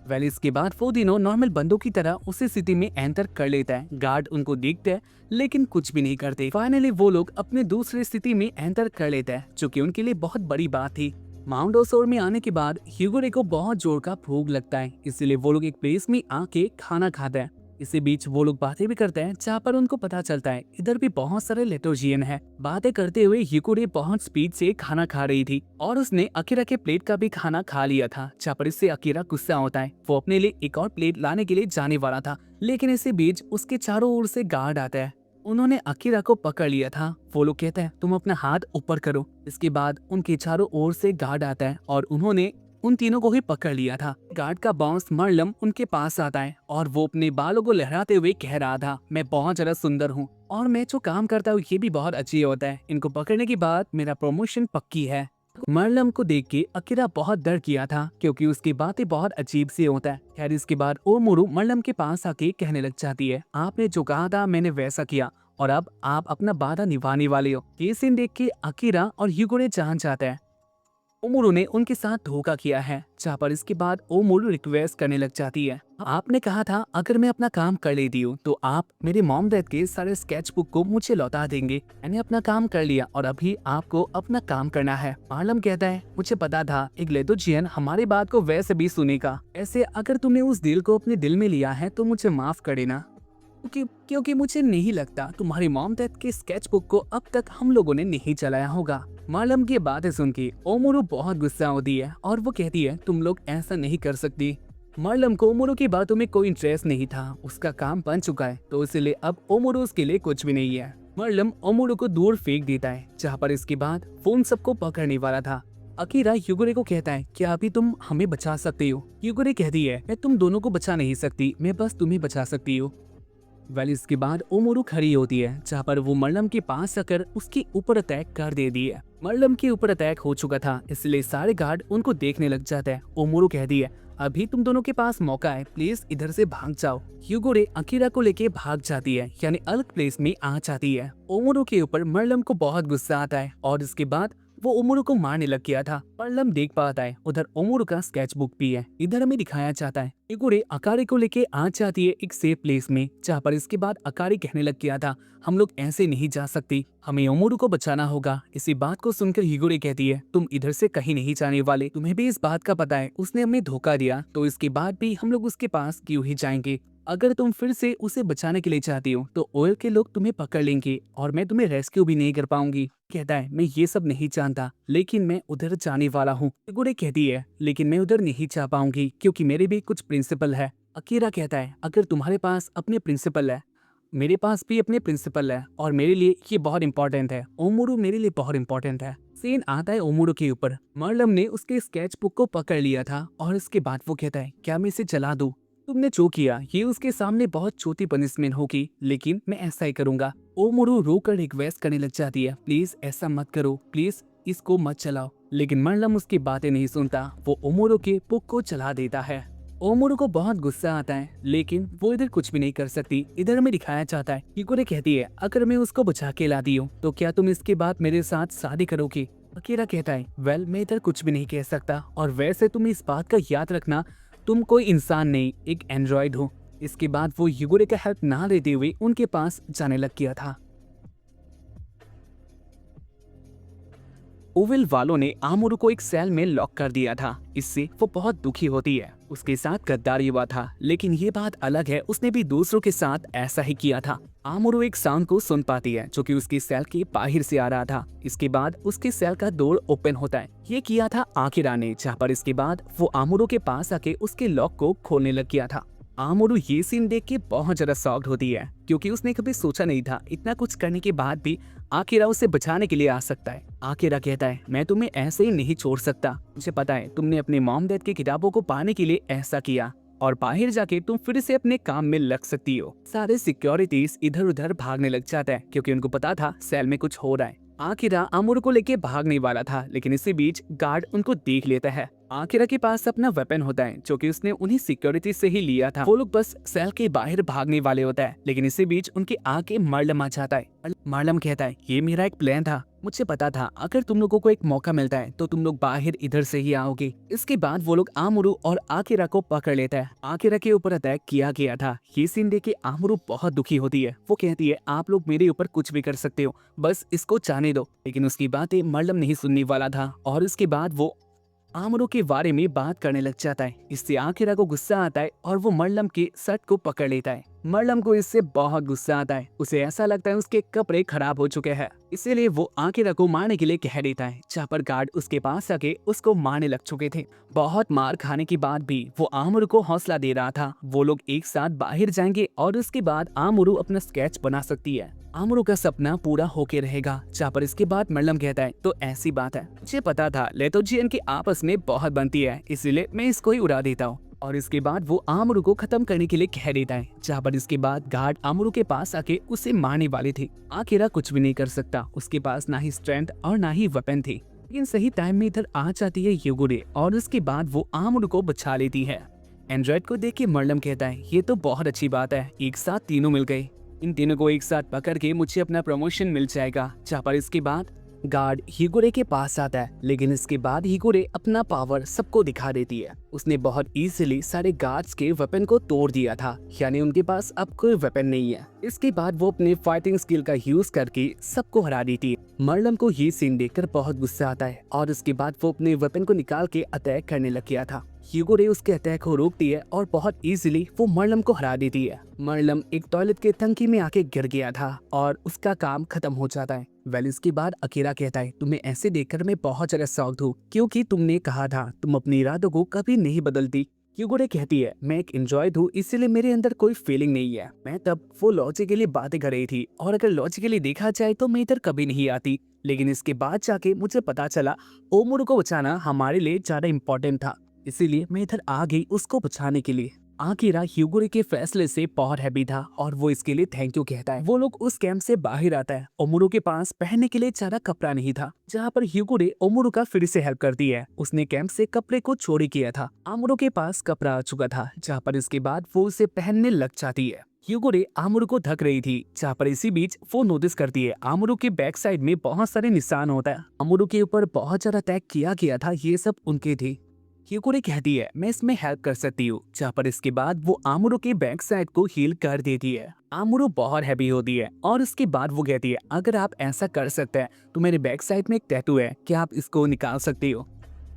वेल इसके बाद वो तीनों नॉर्मल बंदों की तरह उसी सिटी में एंटर कर लेता है। गार्ड उनको देखते हैं लेकिन कुछ भी नहीं करते। फाइनली वो लोग अपने दूसरे सिटी में एंटर कर लेते हैं, जो कि उनके लिए बहुत बड़ी बात थी। माउंट ओसोर में आने के बाद ह्यूगो को बहुत जोर का भूख लगता है, इसीलिए वो लोग एक प्लेस में आके खाना खाते हैं। इसी बीच वो लोग बातें भी करते हैं, जहाँ पर उनको पता चलता है इधर भी बहुत सारे लेटोजियन हैं। बातें करते हुए ह्यूगो बहुत स्पीड से खाना खा रही थी और उसने अकीरा के प्लेट का भी खाना खा लिया था, जहाँ पर इससे अकीरा गुस्सा होता है। वो अपने लिए एक और प्लेट लाने के लिए जाने वाला था, लेकिन इसी बीच उसके चारों ओर से गार्ड आता है। उन्होंने अकीरा को पकड़ लिया था। वो लोग कहते हैं तुम अपना हाथ ऊपर करो। इसके बाद उनके चारों ओर से गार्ड आता है और उन्होंने उन तीनों को ही पकड़ लिया था। गार्ड का बॉस मरलम उनके पास आता है और वो अपने बालों को लहराते हुए कह रहा था, मैं बहुत ज्यादा सुंदर हूँ और मैं जो काम करता हूँ ये भी बहुत अच्छी होता है। इनको पकड़ने के बाद मेरा प्रमोशन पक्की है। मरलम को देख के अकीरा बहुत डर गया था, क्योंकि उसकी बातें बहुत अजीब सी होता है। खैर इसके बाद ओमोरू मरलम के पास आके कहने लग जाती है, आपने जो कहा था मैंने वैसा किया और अब आप अपना वादा निभाने वाले हो। ये सीन देख के अकीरा और ह्यूगो जान जाता है ओमोरू ने उनके साथ धोखा किया है। जहाँ पर इसके बाद ओमोरू रिक्वेस्ट करने लग जाती है, आपने कहा था अगर मैं अपना काम कर लेती हूँ तो आप मेरे मॉम डैड के सारे स्केच बुक को मुझे लौटा देंगे। मैंने अपना काम कर लिया और अभी आपको अपना काम करना है। मार्लम कहता है, मुझे पता था एक लेटोजियन हमारी बात को वैसे भी सुनेगा। ऐसे अगर तुमने उस दिल को अपने दिल में लिया है तो मुझे माफ कर देना, क्योंकि मुझे नहीं लगता तुम्हारी मॉम डैड के स्केच बुक को अब तक हम लोगों ने नहीं चलाया होगा। मार्लम की बातें सुन के ओमोरू बहुत गुस्सा होती है और वो कहती है, तुम लोग ऐसा नहीं कर सकती। मार्लम को ओमोरू की बातों में कोई इंटरेस्ट नहीं था, उसका काम बन चुका है तो इसलिए अब ओमोरू उसके लिए कुछ भी नहीं है। मार्लम ओमोरू को दूर फेंक देता है, जहाँ पर इसके बाद फोन सबको पकड़ने वाला था। अकीरा ह्यूगो को कहता है, क्या अभी तुम हमें बचा सकते हो? ह्यूगो कहती है, मैं तुम दोनों को बचा नहीं सकती, मैं बस तुम्हें बचा सकती हूँ। वेल इसके बाद ओमोरू खड़ी होती है, जहाँ पर वो मरलम के पास आकर उसके ऊपर अटैक कर देती है। मरलम के ऊपर अटैक हो चुका था, इसलिए सारे गार्ड उनको देखने लग जाते हैं। ओमोरू कहती है, अभी तुम दोनों के पास मौका है, प्लीज इधर से भाग जाओ। ह्यूगो अकीरा को लेके भाग जाती है, यानी अलग प्लेस में आ जाती है। ओमोरू के ऊपर मरलम को बहुत गुस्सा आता है और इसके बाद वो ओमोरू को मारने लग गया था। मरलम देख पाता है उधर ओमोरू का स्केच बुक भी है। इधर हमें दिखाया जाता है ह्यूगो अकारी को लेके आ जाती है एक सेफ प्लेस में, जहाँ पर इसके बाद अकारी कहने लग गया था, हम लोग ऐसे नहीं जा सकती, हमें ओमोरू को बचाना होगा। इसी बात को सुनकर ह्यूगो कहती है, तुम इधर से कहीं नहीं जाने वाले, तुम्हें भी इस बात का पता है उसने हमें धोखा दिया, तो इसके बाद भी हम लोग उसके पास क्यों ही जाएंगे। अगर तुम फिर से उसे बचाने के लिए चाहती हो तो ओयल के लोग तुम्हें पकड़ लेंगे और मैं तुम्हें रेस्क्यू भी नहीं कर पाऊंगी। कहता है, मैं ये सब नहीं जानता लेकिन मैं उधर जाने वाला हूँ। ह्यूगो कहती है, लेकिन मैं उधर नहीं जा पाऊंगी क्योंकि मेरे भी कुछ प्रिंसिपल है। अकीरा कहता है, अगर तुम्हारे पास अपने प्रिंसिपल है, मेरे पास भी अपने प्रिंसिपल है और मेरे लिए ये बहुत इंपॉर्टेंट है। ओमोरू मेरे लिए बहुत इंपॉर्टेंट है। सीन आता है ओमोरू के ऊपर। मरलम ने उसके स्केच बुक को पकड़ लिया था और इसके बाद वो कहता है, क्या मैं इसे जला दूं? तुमने जो किया ये उसके सामने बहुत छोटी पनिशमेंट होगी, लेकिन मैं ऐसा ही करूंगा। ओमोरू रोकर रिक्वेस्ट करने लग जाती है, प्लीज ऐसा मत करो, प्लीज इसको मत चलाओ। लेकिन मरलम उसकी बातें नहीं सुनता, वो ओमोरू के बुक को चला देता है। ओमोरू को बहुत गुस्सा आता है, लेकिन वो इधर कुछ भी नहीं कर सकती। इधर हमें दिखाया जाता है ह्यूगो कहती है, अगर मैं उसको बचा के लाती हूँ तो क्या तुम इसके बाद मेरे साथ शादी करोगी? अकीरा कहता है, वेल मैं इधर कुछ भी नहीं कह सकता, और वैसे तुम इस बात का याद रखना, तुम कोई इंसान नहीं, एक एंड्रॉइड हो। इसके बाद वो ह्यूगो का हेल्प ना लेते हुए उनके पास जाने लग गया था। ओवेल वालों ने आमोरू को एक सेल में लॉक कर दिया था, इससे वो बहुत दुखी होती है। उसके साथ गद्दारी हुआ था, लेकिन ये बात अलग है, उसने भी दूसरों के साथ ऐसा ही किया था। आमोरू एक साउंड को सुन पाती है जो कि उसकी सेल के बाहर से आ रहा था। इसके बाद उसके सेल का डोर ओपन होता है। ये किया था आकिरा ने, जहाँ पर इसके बाद वो आमोरू के पास आके उसके लॉक को खोलने लग गया था। आमोरू ये सीन देख के बहुत ज्यादा शॉक्ड होती है, क्योंकि उसने कभी सोचा नहीं था इतना कुछ करने के बाद भी आकिरा उसे बचाने के लिए आ सकता है। आकिरा कहता है, मैं तुम्हें ऐसे ही नहीं छोड़ सकता, मुझे पता है तुमने अपने मॉम डैड की किताबों को पाने के लिए ऐसा किया और बाहर जाके तुम फिर से अपने काम में लग सकती हो। सारे सिक्योरिटीज इधर उधर भागने लग जाता है, क्योंकि उनको पता था सेल में कुछ हो रहा है। आकिरा आमोरू को लेके भागने वाला था, लेकिन इसी बीच गार्ड उनको देख लेता है। आकिरा के पास अपना वेपन होता है जो कि उसने उन्हीं सिक्योरिटी से ही लिया था। वो लोग बस सेल के बाहर भागने वाले होता है, लेकिन इसी बीच उनके आगे मरलम आ जाता है। मरलम कहता है ये मेरा एक प्लान था, मुझे पता था अगर तुम लोगों को एक मौका मिलता है तो तुम लोग बाहर इधर से ही आओगे। इसके बाद वो लोग आमुरु और आकिरा को पकड़ लेता है। आकिरा के ऊपर अटैक किया गया था। ये सीन देख के आमुरु बहुत दुखी होती है। वो कहती है आप लोग मेरे ऊपर कुछ भी कर सकते हो, बस इसको जाने दो। लेकिन उसकी बातें मरलम नहीं सुनने वाला था और इसके बाद वो आमरों के बारे में बात करने लग जाता है। इससे आकिरा को गुस्सा आता है और वो मरलम के शर्ट को पकड़ लेता है। मरलम को इससे बहुत गुस्सा आता है। उसे ऐसा लगता है उसके कपड़े खराब हो चुके हैं, इसीलिए वो आकिरा को मारने के लिए कह देता है। जहाँ पर गार्ड उसके पास आके उसको मारने लग चुके थे। बहुत मार खाने के बाद भी वो आमरू को हौसला दे रहा था। वो लोग एक साथ बाहर जाएंगे और उसके बाद आमरू अपना स्केच बना सकती है। आमरू का सपना पूरा होके रहेगा। जहाँ पर इसके बाद मरलम कहता है तो ऐसी बात है, मुझे पता था लेथोजियन की आपस में बहुत बनती है, इसीलिए मैं इसको ही उड़ा देता हूँ। और इसके बाद वो आमरू को खत्म करने के लिए कह देता है। जहाँ पर इसके बाद गार्ड आमरू के पास आके उसे मारने वाले थे। आकिरा कुछ भी नहीं कर सकता, उसके पास ना ही स्ट्रेंथ और ना ही वेपन थी। लेकिन सही टाइम में इधर आ जाती है युगुरे और उसके बाद वो आमरू को बचा लेती है। एंड्रॉइड को देख के मरलम कहता है ये तो बहुत अच्छी बात है, एक साथ तीनों मिल गए। इन तीनों को एक साथ पकड़ के मुझे अपना प्रमोशन मिल जाएगा। जहाँ पर इसके बाद गार्ड हिगुरे के पास आता है, लेकिन इसके बाद हिगुरे अपना पावर सबको दिखा देती है। उसने बहुत इजीली सारे गार्ड्स के वेपन को तोड़ दिया था, यानी उनके पास अब कोई वेपन नहीं है। इसके बाद वो अपने फाइटिंग स्किल का यूज करके सबको हरा देती है। मरलम को ये सीन देखकर बहुत गुस्सा आता है और उसके बाद वो अपने वेपन को निकाल के अटैक करने लग गया था। ह्यूगोरे उसके अटैक को रोकती है और बहुत इजीली वो मरलम को हरा देती है। मरलम एक टॉयलेट के टंकी में आके गिर गया था और उसका काम खत्म हो जाता है। वेल इसके बाद अकीरा कहता है तुम्हें ऐसे देखकर मैं बहुत ज्यादा शॉक्ड हूँ, क्योंकि तुमने कहा था तुम अपनी इरादों को कभी नहीं बदलती। ह्यूगोरे कहती है मैं एक एंड्रॉयड हूँ, इसीलिए मेरे अंदर कोई फीलिंग नहीं है। मैं तब वो लॉजिकली बातें कर रही थी और अगर लॉजिकली देखा जाए तो मैं इधर कभी नहीं आती। लेकिन इसके बाद जाके मुझे पता चला ओमुरु को बचाना हमारे लिए ज्यादा इम्पोर्टेंट था, इसीलिए मैं इधर आ गई उसको बचाने के लिए। आकिरा ह्यूगोरे के फैसले से बहुत हैप्पी था और वो इसके लिए थैंक यू कहता है। वो लोग उस कैंप से बाहर आता है। ओमुरु के पास पहनने के लिए ज्यादा कपड़ा नहीं था, जहाँ पर ह्यूगोरे ओमुरु का फिर से हेल्प करती है। उसने कैंप से कपड़े को चोरी किया था। आमुरु के पास कपड़ा आ चुका था, जहाँ पर इसके बाद वो उसे पहनने लग जाती है। ह्यूगोरे आमुरु को ढक रही थी, जहाँ पर इसी बीच वो नोटिस करती है आमुरु के बैक साइड में बहुत सारे निशान होता है। आमुरु के ऊपर बहुत ज्यादा अटैक किया गया था, ये सब उनके थे। ह्यूगोरे कहती है मैं इसमें हेल्प कर सकती हूँ, जहाँ पर इसके बाद वो आमुरु के बैक साइड को हील कर देती है। आमुरु बहुत हैप्पी होती है और उसके बाद वो कहती है अगर आप ऐसा कर सकते हैं तो मेरे बैक साइड में एक टैटू है, क्या आप इसको निकाल सकती हो।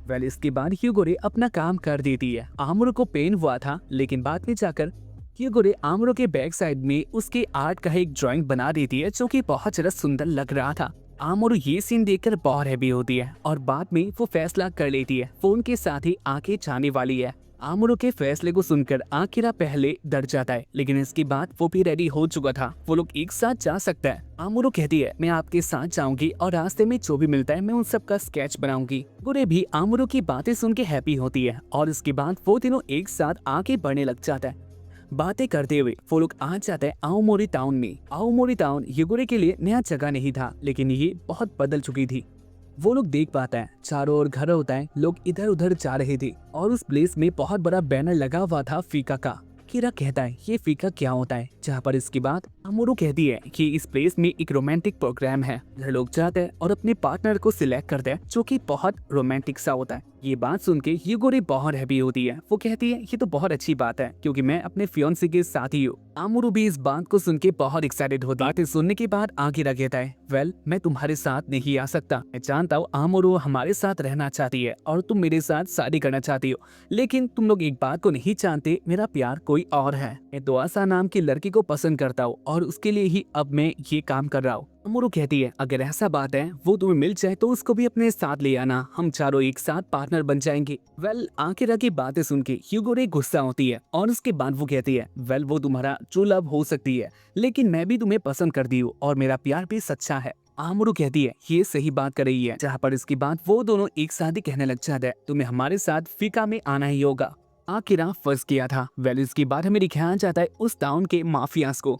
वेल इसके बाद ह्यूगोरे अपना काम कर देती है। आमुरु को पेन हुआ था, लेकिन बाद में जाकर ह्यूगोरे आमुरु के बैक साइड में उसके आर्ट का एक ड्राइंग बना देती है, जो कि बहुत ज्यादा सुंदर लग रहा था। आमुरु ये सीन देखकर बहुत हैप्पी होती है और बाद में वो फैसला कर लेती है फोन के साथ ही आके जाने वाली है। आमुरु के फैसले को सुनकर आकिरा पहले डर जाता है, लेकिन इसके बाद वो भी रेडी हो चुका था। वो लोग एक साथ जा सकता है। आमुरु कहती है मैं आपके साथ जाऊंगी और रास्ते में जो भी मिलता है मैं उन सब का स्केच बनाऊंगी। गुरे भी आमुरु की बातें सुन के हैप्पी होती है और इसके बाद वो तीनों एक साथ आगे बढ़ने लग जाता है। बातें करते हुए वो लोग आ जाते हैं आओमोरी टाउन में। आओमोरी टाउन ह्यूगोरे के लिए नया जगह नहीं था, लेकिन ये बहुत बदल चुकी थी। वो लोग देख पाता है चारों ओर घर होता है, लोग इधर उधर जा रहे थे और उस प्लेस में बहुत बड़ा बैनर लगा हुआ था फीका का। कीरा कहता है ये फीका क्या होता है, जहाँ पर इसके बाद आमुरु कहती है कि इस प्लेस में एक रोमांटिक प्रोग्राम है, जहाँ लोग जाते हैं और अपने पार्टनर को सिलेक्ट करते हैं, जो कि बहुत रोमांटिक सा होता है। ये बात सुन के ह्यूगोरे बहुत हैप्पी होती है। वो कहती है ये तो बहुत अच्छी बात है, क्योंकि मैं अपने फियोन्सी के साथ ही हूँ। आमुरु भी इस बात को सुन के बहुत एक्साइटेड होती है। बातें सुनने के बाद आकिरा कहता है वेल मैं तुम्हारे साथ नहीं आ सकता। मैं जानता हूँ आमुरु हमारे साथ रहना चाहती है और तुम मेरे साथ शादी करना चाहती हो, लेकिन तुम लोग एक बात को नहीं जानते, मेरा प्यार कोई और है। मैं दोआसा नाम की लड़की को पसंद करता हूँ और उसके लिए ही अब मैं ये काम कर रहा हूँ। आमुरु कहती है अगर ऐसा बात है वो तुम्हें मिल जाए तो उसको भी अपने साथ ले आना, हम चारों एक साथ पार्टनर बन जाएंगे। वेल आकिरा की बातें सुन के ह्यूगोरे गुस्सा होती है और उसके बाद वो कहती है वेल वो तुम्हारा ट्रू लव हो सकती है, लेकिन मैं भी तुम्हें पसंद करती हूँ और मेरा प्यार भी सच्चा है। आमुरु कहती है ये सही बात कर रही है, जहाँ पर इसके बाद वो दोनों एक साथ ही कहने लग जाते हैं तुम्हें हमारे साथ फीका में आना ही होगा। आकिरा फंस गया था। वेल इसके बाद हमें दिखाया जाता है उस टाउन के माफियास को।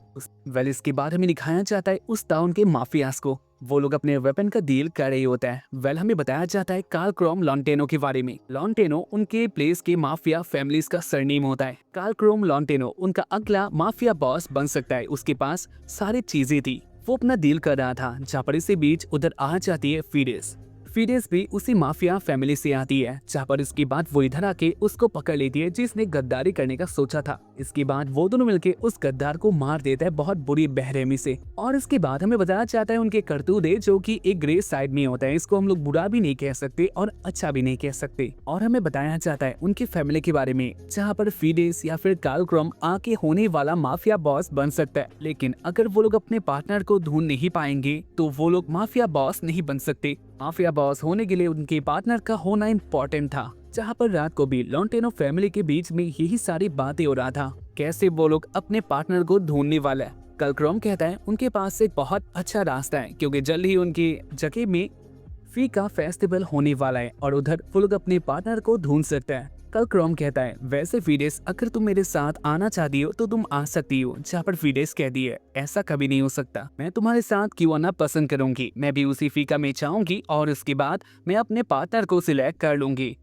वेल इसके बाद हमें दिखाया जाता है उस टाउन के माफियास को। वो लोग अपने वेपन का डील कर रहे होते हैं। वेल हमें बताया जाता है कार्ल क्रोम लॉन्टेनो के बारे में। लॉन्टेनो उनके प्लेस के माफिया फैमिलीज का सरनेम होता है। कार्ल क्रोम लॉन्टेनो उनका अगला माफिया बॉस बन सकता है। उसके पास सारी चीजें थी। वो अपना डील कर रहा था, जहाँ पर इसी बीच उधर आ जाती है फिडेस। फिडेस भी उसी माफिया फैमिली से आती है, जहाँ पर इसके बाद वो इधर आके उसको पकड़ लेती है जिसने गद्दारी करने का सोचा था। इसके बाद वो दोनों मिलके उस गद्दार को मार देता है बहुत बुरी बेरहमी से। और इसके बाद हमें बताया जाता है उनके करतूत है जो कि एक ग्रे साइड में होता है। इसको हम लोग बुरा भी नहीं कह सकते और अच्छा भी नहीं कह सकते। और हमें बताया जाता है उनकी फैमिली के बारे में, जहाँ पर फिडेस या फिर कार्ल क्रोम आके होने वाला माफिया बॉस बन सकता है। लेकिन अगर वो लोग अपने पार्टनर को ढूंढ नहीं पाएंगे तो वो लोग माफिया बॉस नहीं बन सकते। माफिया बॉस होने के लिए उनके पार्टनर का होना इम्पोर्टेंट था। जहाँ पर रात को भी लॉन्टेनो फैमिली के बीच में यही सारी बातें हो रहा था, कैसे वो लोग अपने पार्टनर को ढूंढने वाला है। कार्ल क्रोम कहता है उनके पास एक बहुत अच्छा रास्ता है, क्योंकि जल्द ही उनकी जगह में फी का फेस्टिवल होने वाला है और उधर वो लोग अपने पार्टनर को ढूंढ सकते हैं। कार्ल क्रोम कहता है वैसे फिडेस अगर तुम मेरे साथ आना चाहती हो तो तुम आ सकती हो। जहाँ पर फिडेस कहती है ऐसा कभी नहीं हो सकता, मैं तुम्हारे साथ क्यों आना पसंद करूंगी, मैं भी उसी फीका में चाहूंगी और उसके बाद मैं अपने पार्टनर को सिलेक्ट कर लूंगी।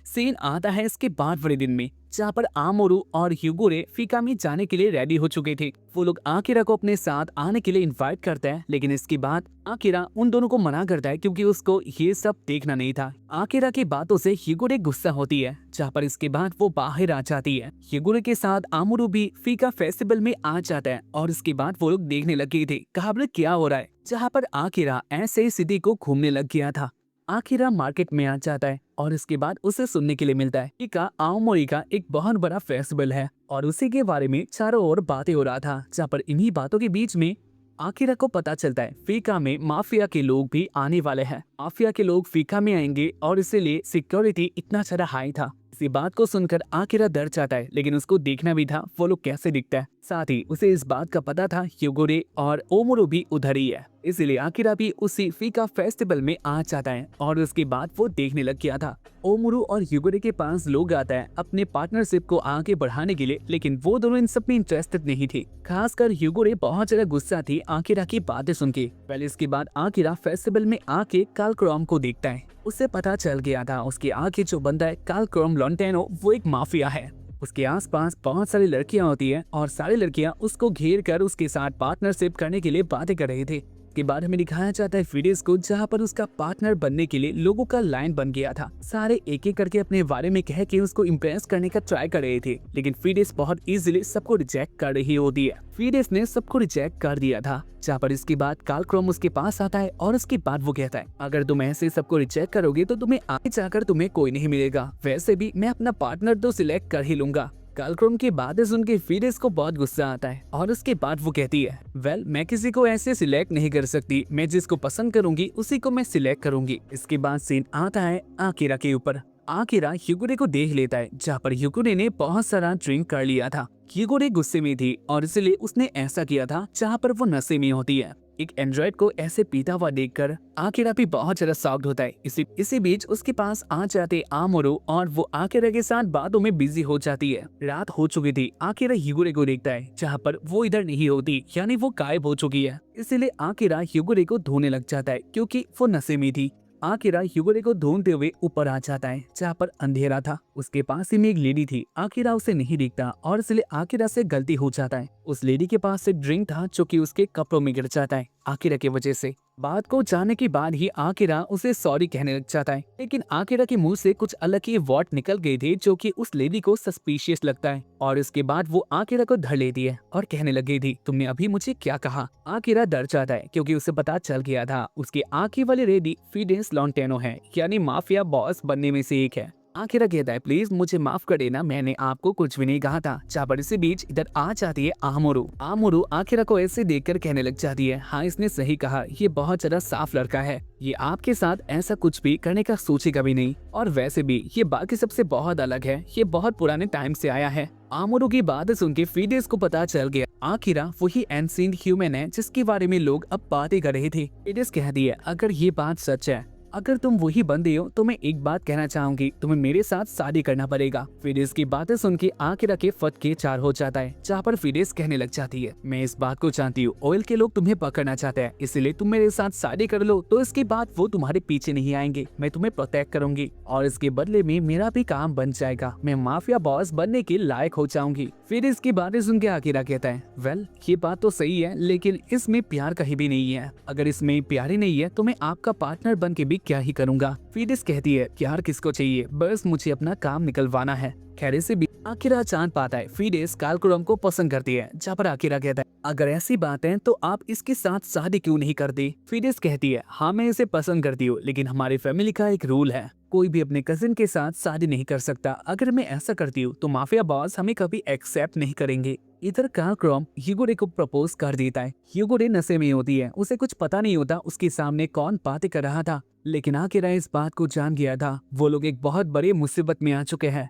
सीन आता है इसके बाद वाले दिन में, जहाँ पर आमोरू और ह्यूगोरे फीका में जाने के लिए रेडी हो चुके थे। वो लोग आकिरा को अपने साथ आने के लिए इनवाइट करते हैं, लेकिन इसके बाद आकिरा उन दोनों को मना करता है क्योंकि उसको ये सब देखना नहीं था। आकिरा की बातों से ह्यूगोरे गुस्सा होती है, जहाँ पर इसके बाद वो बाहर आ जाती है। ह्यूगोरे के साथ आमोरू भी फीका फेस्टिवल में आ जाता है और इसके बाद वो लोग देखने लगे थे कहां क्या हो रहा है। जहाँ पर आकिरा ऐसे सिटी को घूमने लग गया था। आकिरा मार्केट में आ जाता है और इसके बाद उसे सुनने के लिए मिलता है कि आओमोरी का एक बहुत बड़ा फेस्टिवल है और उसी के बारे में चारों ओर बातें हो रहा था। जहाँ पर इन्हीं बातों के बीच में आकिरा को पता चलता है फीका में माफिया के लोग भी आने वाले हैं। माफिया के लोग फीका में आएंगे और इसीलिए सिक्योरिटी इतना सारा हाई था। इसी बात को सुनकर आकिरा डर जाता है, लेकिन उसको देखना भी था वो लोग कैसे दिखता है। साथ ही उसे इस बात का पता था ह्यूगोरे और ओमोरो भी उधर ही है, इसीलिए आकिरा भी उसी फीका फेस्टिवल में आ जाता है और उसके बाद वो देखने लग गया था। ओमोरो और ह्यूगोरे के पास लोग आता है अपने पार्टनरशिप को आगे बढ़ाने के लिए, लेकिन वो दोनों इन सब में इंटरेस्टेड नहीं थे। खासकर ह्यूगोरे बहुत ज्यादा गुस्सा थी आकिरा की बातें सुन के। पहले इसके बाद आकिरा फेस्टिवल में आके कार्ल क्रोम को देखता है। उसे पता चल गया था उसके आगे जो बंदा है कार्ल क्रोम लॉन्टेनो वो एक माफिया है। उसके आसपास बहुत सारी लड़कियां होती हैं और सारी लड़कियां उसको घेर कर उसके साथ पार्टनरशिप करने के लिए बातें कर रहे थे। के बाद हमें दिखाया जाता है फिडेस को, जहाँ पर उसका पार्टनर बनने के लिए लोगों का लाइन बन गया था। सारे एक एक करके अपने बारे में कह के उसको इम्प्रेस करने का ट्राई कर रहे थे, लेकिन फिडेस बहुत इजीली सबको रिजेक्ट कर रही होती है। फिडेस ने सबको रिजेक्ट कर दिया था। जहाँ पर इसके बाद कार्ल क्रोम उसके पास आता है और उसके बाद वो कहता है अगर तुम ऐसे सबको रिजेक्ट करोगे तो तुम्हें आगे जाकर तुम्हें कोई नहीं मिलेगा, वैसे भी मैं अपना पार्टनर तो सिलेक्ट कर ही लूंगा। कार्ल क्रोम की बातें सुन के फिडेस को बहुत गुस्सा आता है और उसके बाद वो कहती है वेल मैं किसी को ऐसे सिलेक्ट नहीं कर सकती, मैं जिसको पसंद करूंगी उसी को मैं सिलेक्ट करूंगी। इसके बाद सीन आता है आकिरा के ऊपर। आकिरा ह्यूगोरे को देख लेता है, जहाँ पर ह्यूगोरे ने बहुत सारा ड्रिंक कर लिया था। ह्यूगोरे गुस्से में थी और इसलिए उसने ऐसा किया था जहाँ पर वो नशे में होती है। एक एंड्रॉइड को ऐसे पीता हुआ देखकर आकिरा भी बहुत ज्यादा शॉक्ड होता है। इसी बीच उसके पास आ जाते आमोरो और वो आकिरा के साथ बातों में बिजी हो जाती है। रात हो चुकी थी। आकिरा ह्यूगोरे को देखता है, जहाँ पर वो इधर नहीं होती, यानी वो गायब हो चुकी है। इसीलिए आकिरा ह्यूगोरे को ढूंढने लग जाता है क्योंकि वो नशे में थी। आकिरा ह्यूगोरे को ढूंढते हुए ऊपर आ जाता है, जहाँ पर अंधेरा था। उसके पास ही में एक लेडी थी। आकिरा उसे नहीं दिखता और इसलिए आकिरा से गलती हो जाता है। उस लेडी के पास एक ड्रिंक था जो कि उसके कपड़ों में गिर जाता है आकिरा की वजह से। बात को जानने के बाद ही आकिरा उसे सॉरी कहने लग जाता है, लेकिन आकिरा के मुंह से कुछ अलग ही वर्ड निकल गए थे जो कि उस लेडी को सस्पिशियस लगता है। और इसके बाद वो आकिरा को धर लेती है और कहने लगी थी तुमने अभी मुझे क्या कहा। आकिरा डर जाता है क्योंकि उसे पता चल गया था उसकी आंखें वाली लेडी फिडेस लॉन्टेनो है, यानी माफिया बॉस बनने में से एक है। आकिरा कहता है प्लीज मुझे माफ कर देना, मैंने आपको कुछ भी नहीं कहा था। जहाँ पर इसी बीच इधर आ जाती है आमोरू। आमोरू आकिरा को ऐसे देखकर कहने लग जाती है हाँ इसने सही कहा, ये बहुत ज्यादा साफ लड़का है, ये आपके साथ ऐसा कुछ भी करने का सोचेगा भी नहीं, और वैसे भी ये बाकी सबसे बहुत अलग है, ये बहुत पुराने टाइम से आया है। आमोरू की बात सुन के फिडेस को पता चल गया आकिरा वही एंशिएंट ह्यूमन है जिसके बारे में लोग अब बातें कर रहे थे। फिडेस कह दिया अगर ये बात सच है अगर तुम वही बंदे हो तो मैं एक बात कहना चाहूंगी, तुम्हें मेरे साथ शादी करना पड़ेगा। फिडेस की बातें सुन के आकिरा के फट के चार हो जाता है, जहाँ पर फिडेस कहने लग जाती है, मैं इस बात को जानती हूँ ऑयल के लोग तुम्हें पकड़ना चाहते हैं, इसलिए तुम मेरे साथ शादी कर लो तो इसके बाद वो तुम्हारे पीछे नहीं आएंगे। मैं तुम्हें प्रोटेक्ट करूंगी और इसके बदले में मेरा भी काम बन जाएगा, मैं माफिया बॉस बनने के लायक हो जाऊंगी। फिर इसकी बातें सुन के आकिरा कहता है, वेल ये बात तो सही है, लेकिन इसमें प्यार कहीं भी नहीं है। अगर इसमें प्यार ही नहीं है तो मैं आपका पार्टनर बन के भी क्या ही करूंगा। फिडिस कहती है, प्यार किसको चाहिए, बस मुझे अपना काम निकलवाना है। खैर से भी आकिरा जान पाता है फिडेस कालकुरम को पसंद करती है, जहाँ पर आकिरा कहता है, अगर ऐसी बात है तो आप इसके साथ शादी क्यों नहीं करती। फिडेस कहती है, हाँ मैं इसे पसंद करती हूँ, लेकिन हमारी फैमिली का एक रूल है, कोई भी अपने कजिन के साथ शादी नहीं कर सकता। अगर मैं ऐसा करती हूँ तो माफिया बॉस हमें कभी एक्सेप्ट नहीं करेंगे। इधर कालक्रॉम ह्यूगोरे को प्रपोज कर देता है। ह्यूगोरे नशे में होती है, उसे कुछ पता नहीं होता उसके सामने कौन बातें कर रहा था, लेकिन आकिरा इस बात को जान गया था, वो लोग एक बहुत बड़ी मुसीबत में आ चुके हैं।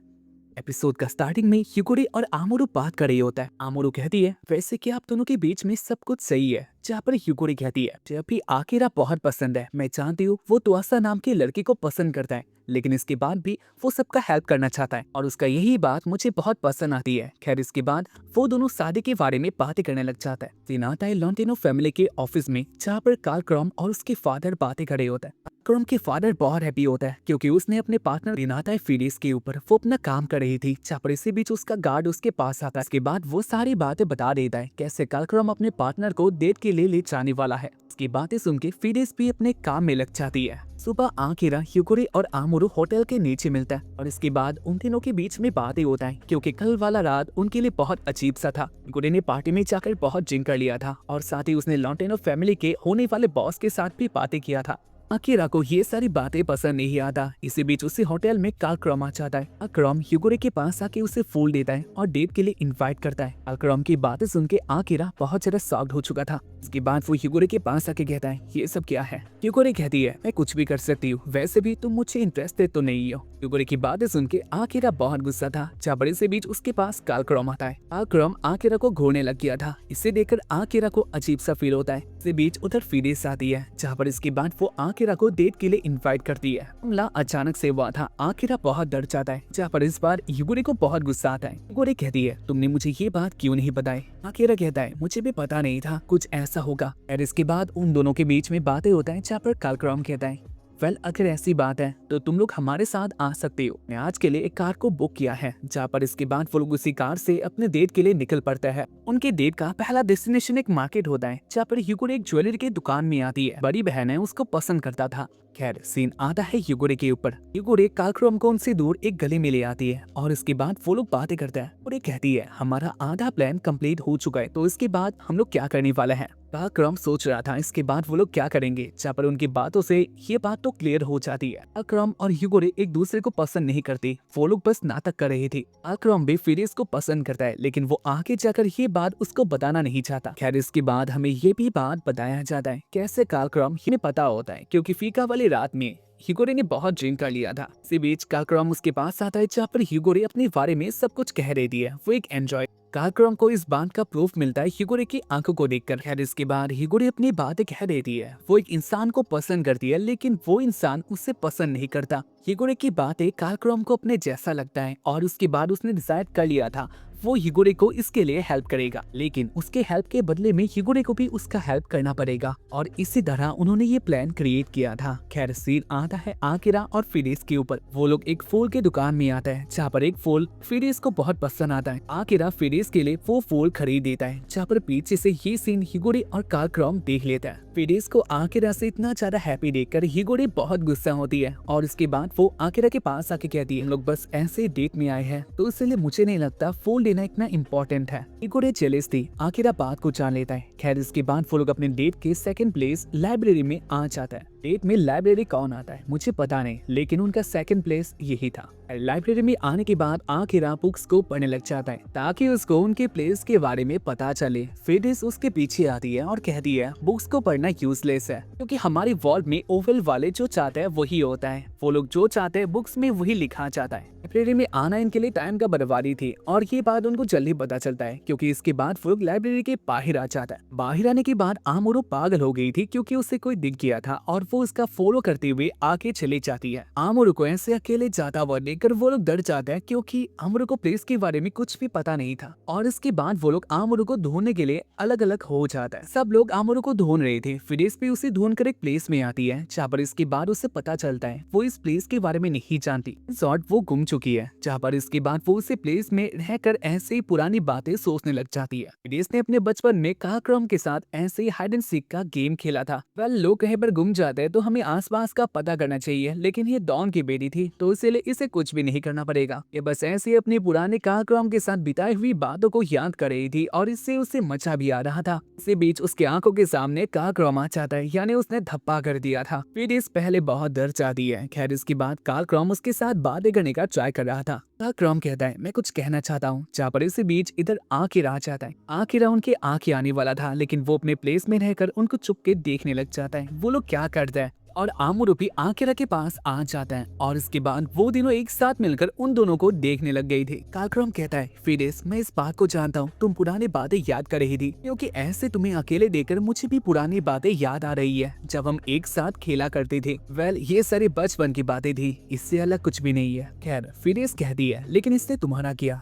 एपिसोड का स्टार्टिंग में ह्यूगोरे और आमोरू बात कर रही होता है। आमोरू कहती है, वैसे कि आप दोनों के बीच में सब कुछ सही है, जहाँ पर ह्यूगोरे कहती है, जब भी आकिरा बहुत पसंद है, मैं जानती हूँ वो तुआसा नाम के लड़के को पसंद करता है, लेकिन इसके बाद भी वो सबका हेल्प करना चाहता है और उसका यही बात मुझे बहुत पसंद आती है। खैर इसके बाद वो दोनों शादी के बारे में बातें करने लग जाता है। सीन आता है लॉन्टिनो फैमिली के ऑफिस में, जहाँ पर कालक्रॉम और उसके फादर बातें कर रहे होता है। कालक्रॉम के फादर बहुत हैप्पी होता है क्योंकि उसने अपने पार्टनर रिनाता फिडेस के ऊपर वो अपना काम कर रही थी, जहाँ पर इसी बीच उसका गार्ड उसके पास आता है। इसके बाद वो सारी बातें बता देता है, कैसे कालक्रॉम अपने पार्टनर को डेट के लिए ले जाने वाला है। इसकी बातें सुन के फिडेस भी अपने काम में लग जाती है। सुबह आकिरा ह्यूगोरे और आमोरू होटल के नीचे मिलता है और इसके बाद उन तीनों के बीच में बातें होता है, क्योंकि कल वाला रात उनके लिए बहुत अजीब सा था। ह्यूगोरे ने पार्टी में जाकर बहुत ड्रिंक कर लिया था और साथ ही उसने लॉन्टेनो फैमिली के होने वाले बॉस के साथ भी बातें किया था। आकिरा को ये सारी बातें पसंद नहीं आता। इसी बीच उसी होटल में कालक्रॉम आ जाता है। कालक्रॉम ह्यूगोरे के पास आके उसे फूल देता है और डेट के लिए इनवाइट करता है। कालक्रॉम की बातें सुन के आकिरा बहुत ज्यादा शॉक्ड हो चुका था। इसके बाद वो ह्यूगोरे के पास आके कहता है, ये सब क्या है। ह्यूगोरे कहती है, मैं कुछ भी कर सकती हूँ, वैसे भी तुम मुझे इंटरेस्टेड तो नहीं हो। ह्यूगोरे की बातें सुन के आकिरा बहुत गुस्सा था। जहाँ इसी बीच उसके पास कालक्रॉम आता है। कालक्रॉम आकिरा को घूरने लग गया था, इसे देखकर आकिरा को अजीब सा फील होता है। इसी बीच उधर फिडेस आती है, जहाँ पर इसके बाद वो आकिरा को डेट के लिए इनवाइट करती है। हमला अचानक से हुआ था, आकिरा बहुत डर जाता है। जहाँ पर इस बार ह्यूगोरे को बहुत गुस्सा आता है। ह्यूगोरे कहती है, तुमने मुझे ये बात क्यों नहीं बताई। आकिरा कहता है, मुझे भी पता नहीं था कुछ ऐसा होगा। और इसके बाद उन दोनों के बीच में बातें होता है, जहाँ पर कालक्रॉम कहता है, वेल अगर ऐसी बात है तो तुम लोग हमारे साथ आ सकते हो, मैं आज के लिए एक कार को बुक किया है। जहाँ पर इसके बाद वो लोग उसी कार से अपने डेट के लिए निकल पड़ता है। उनके डेट का पहला डेस्टिनेशन एक मार्केट होता है, जहाँ पर ह्यूगोरे एक ज्वेलरी की दुकान में आती है। बड़ी बहन है, उसको पसंद करता था। खैर सीन आता है ह्यूगोरे के ऊपर। ह्यूगोरे कालक्रॉम को उनसे दूर एक गली में ले आती है और इसके बाद वो लोग बातें करते हैं और ये कहती है, हमारा आधा प्लान कंप्लीट हो चुका है, तो इसके बाद हम लोग क्या करने वाले हैं। कालक्रॉम सोच रहा था इसके बाद वो लोग क्या करेंगे, जहाँ पर उनकी बातों से ये बात तो क्लियर हो जाती है। कालक्रॉम और ह्यूगोरे एक दूसरे को पसंद नहीं करती, वो लोग बस नाटक कर रही थी। कालक्रॉम भी फिडेस को पसंद करता है, लेकिन वो आगे जाकर ये बात उसको बताना नहीं चाहता। खैर इसके बाद हमें ये भी बात बताया जाता है, कैसे कालक्रॉम हमें पता होता है, क्योंकि फीका वाली रात में ह्यूगोरे ने बहुत ड्रिंक कर लिया था। इसी बीच कालक्रॉम उसके पास आता है, जहाँ पर ह्यूगोरे अपने बारे में सब कुछ कह रही थी। वो एक एंजॉय। कालक्रॉम को इस बात का प्रूफ मिलता है ह्यूगोरे की आंखों को देखकर। खैर इसके बाद ह्यूगोरे अपनी बातें कह देती है, वो एक इंसान को पसंद करती है, लेकिन वो इंसान उससे पसंद नहीं करता। ह्यूगोरे की बातें कालक्रॉम को अपने जैसा लगता है और उसके बाद उसने डिसाइड कर लिया था वो ह्यूगोरे को इसके लिए हेल्प करेगा, लेकिन उसके हेल्प के बदले में ह्यूगोरे को भी उसका हेल्प करना पड़ेगा। और इसी तरह उन्होंने ये प्लान क्रिएट किया था। खैर सीन आता है आकिरा और फिडेस के ऊपर। वो लोग एक फूल के दुकान में आता है, जहाँ पर एक फूल फिडेस को बहुत पसंद आता है। आकिरा फिडेस के लिए वो फूल खरीद देता है, जहाँ पर पीछे से ये सीन ह्यूगोरे और कालक्रॉम देख लेता है। फिडेस को आकिरा से इतना ज्यादा हैप्पी देखकर ह्यूगोरे बहुत गुस्सा होती है और इसके बाद वो आकिरा के पास आके कहती है, हम लोग बस ऐसे डेट में आए हैं, तो इसलिए मुझे नहीं लगता फूल लेना इतना इम्पोर्टेंट है। ह्यूगोरे जेलस थी, आकिरा बात को जान लेता है। खैर इसके बाद वो लोग अपने डेट के सेकंड प्लेस लाइब्रेरी में आ जाता है। डेट में लाइब्रेरी कौन आता है मुझे पता नहीं, लेकिन उनका सेकंड प्लेस यही था। लाइब्रेरी में आने के बाद आकिरा बुक्स को पढ़ने लग जाता है, ताकि उसको उनके प्लेस के बारे में पता चले। फिडेस उसके पीछे आती है और कहती है, बुक्स को पढ़ना यूजलेस है, क्योंकि हमारी वर्ल्ड में ओवल वाले जो चाहते हैं वही होता है। वो लोग जो चाहते हैं बुक्स में वही लिखा जाता है। लाइब्रेरी में आना इनके लिए टाइम का बर्बादी थी और ये बात उनको जल्दी पता चलता है, क्योंकि इसके बाद वो लोग लाइब्रेरी के बाहर आ जाता है। बाहर आने के बाद आमोरू पागल हो गई थी, क्योंकि उसे कोई दिख गया था और वो उसका फॉलो करते हुए आगे चली जाती है। आमोरू को ऐसे अकेले जाता हुआ देखकर वो लोग डर जाते हैं क्योंकि आमोरू को प्लेस के बारे में कुछ भी पता नहीं था। और इसके बाद वो लोग आमोरू को ढूंढने के लिए अलग अलग हो जाता है। सब लोग आमोरू को ढूंढ रहे थे। फिडेस भी उसे ढूंढ कर एक प्लेस में आती है जहाँ पर इसके बाद उसे पता चलता है वो इस प्लेस के बारे में नहीं जानती। शॉर्ट वो गुम चुकी है, जहाँ पर इसके बाद वो उसे प्लेस में रहकर ऐसे ही पुरानी बातें सोचने लग जाती है। फिडेस ने अपने बचपन में काक्रम के साथ ऐसे ही हाइड एंड सीक का गेम खेला था। वेल लोग कहीं पर गुम जाते हैं तो हमें आसपास का पता करना चाहिए, लेकिन ये डॉन की बेटी थी तो इसीलिए इसे कुछ भी नहीं करना पड़ेगा। ये बस ऐसे ही अपने पुराने काक्रम के साथ बिताई हुई बातों को याद कर रही थी और इससे उसे मजा भी आ रहा था। इसी बीच उसके आंखों के सामने काक्रम आ जाता है, यानी उसने धप्पा कर दिया था। फिडेस पहले बहुत डर जाती है। खैर इसके बाद काक्रम उसके साथ बातें करने का ट्राई कर रहा था। काक्रम कहता है मैं कुछ कहना चाहता हूँ, जहाँ पर इसी बीच इधर आकिरा आ जाता है। आकिरा उनके आंखें आने वाला था, लेकिन वो अपने प्लेस में रहकर उनको चुपके देखने लग जाता है वो लोग क्या करते हैं। और आमोरू भी आकिरा के पास आ जाता है और इसके बाद वो दोनों एक साथ मिलकर उन दोनों को देखने लग गई थी। काक्रम कहता है फिडेस मैं इस बात को जानता हूँ, तुम पुरानी बातें याद कर रही थी, क्योंकि ऐसे तुम्हें अकेले देखकर मुझे भी पुरानी बातें याद आ रही है जब हम एक साथ खेला करते थे। वेल ये सारी बचपन की बातें थी, इससे अलग कुछ भी नहीं है। खैर फिडेस कहती है लेकिन इसने तुम्हारा किया।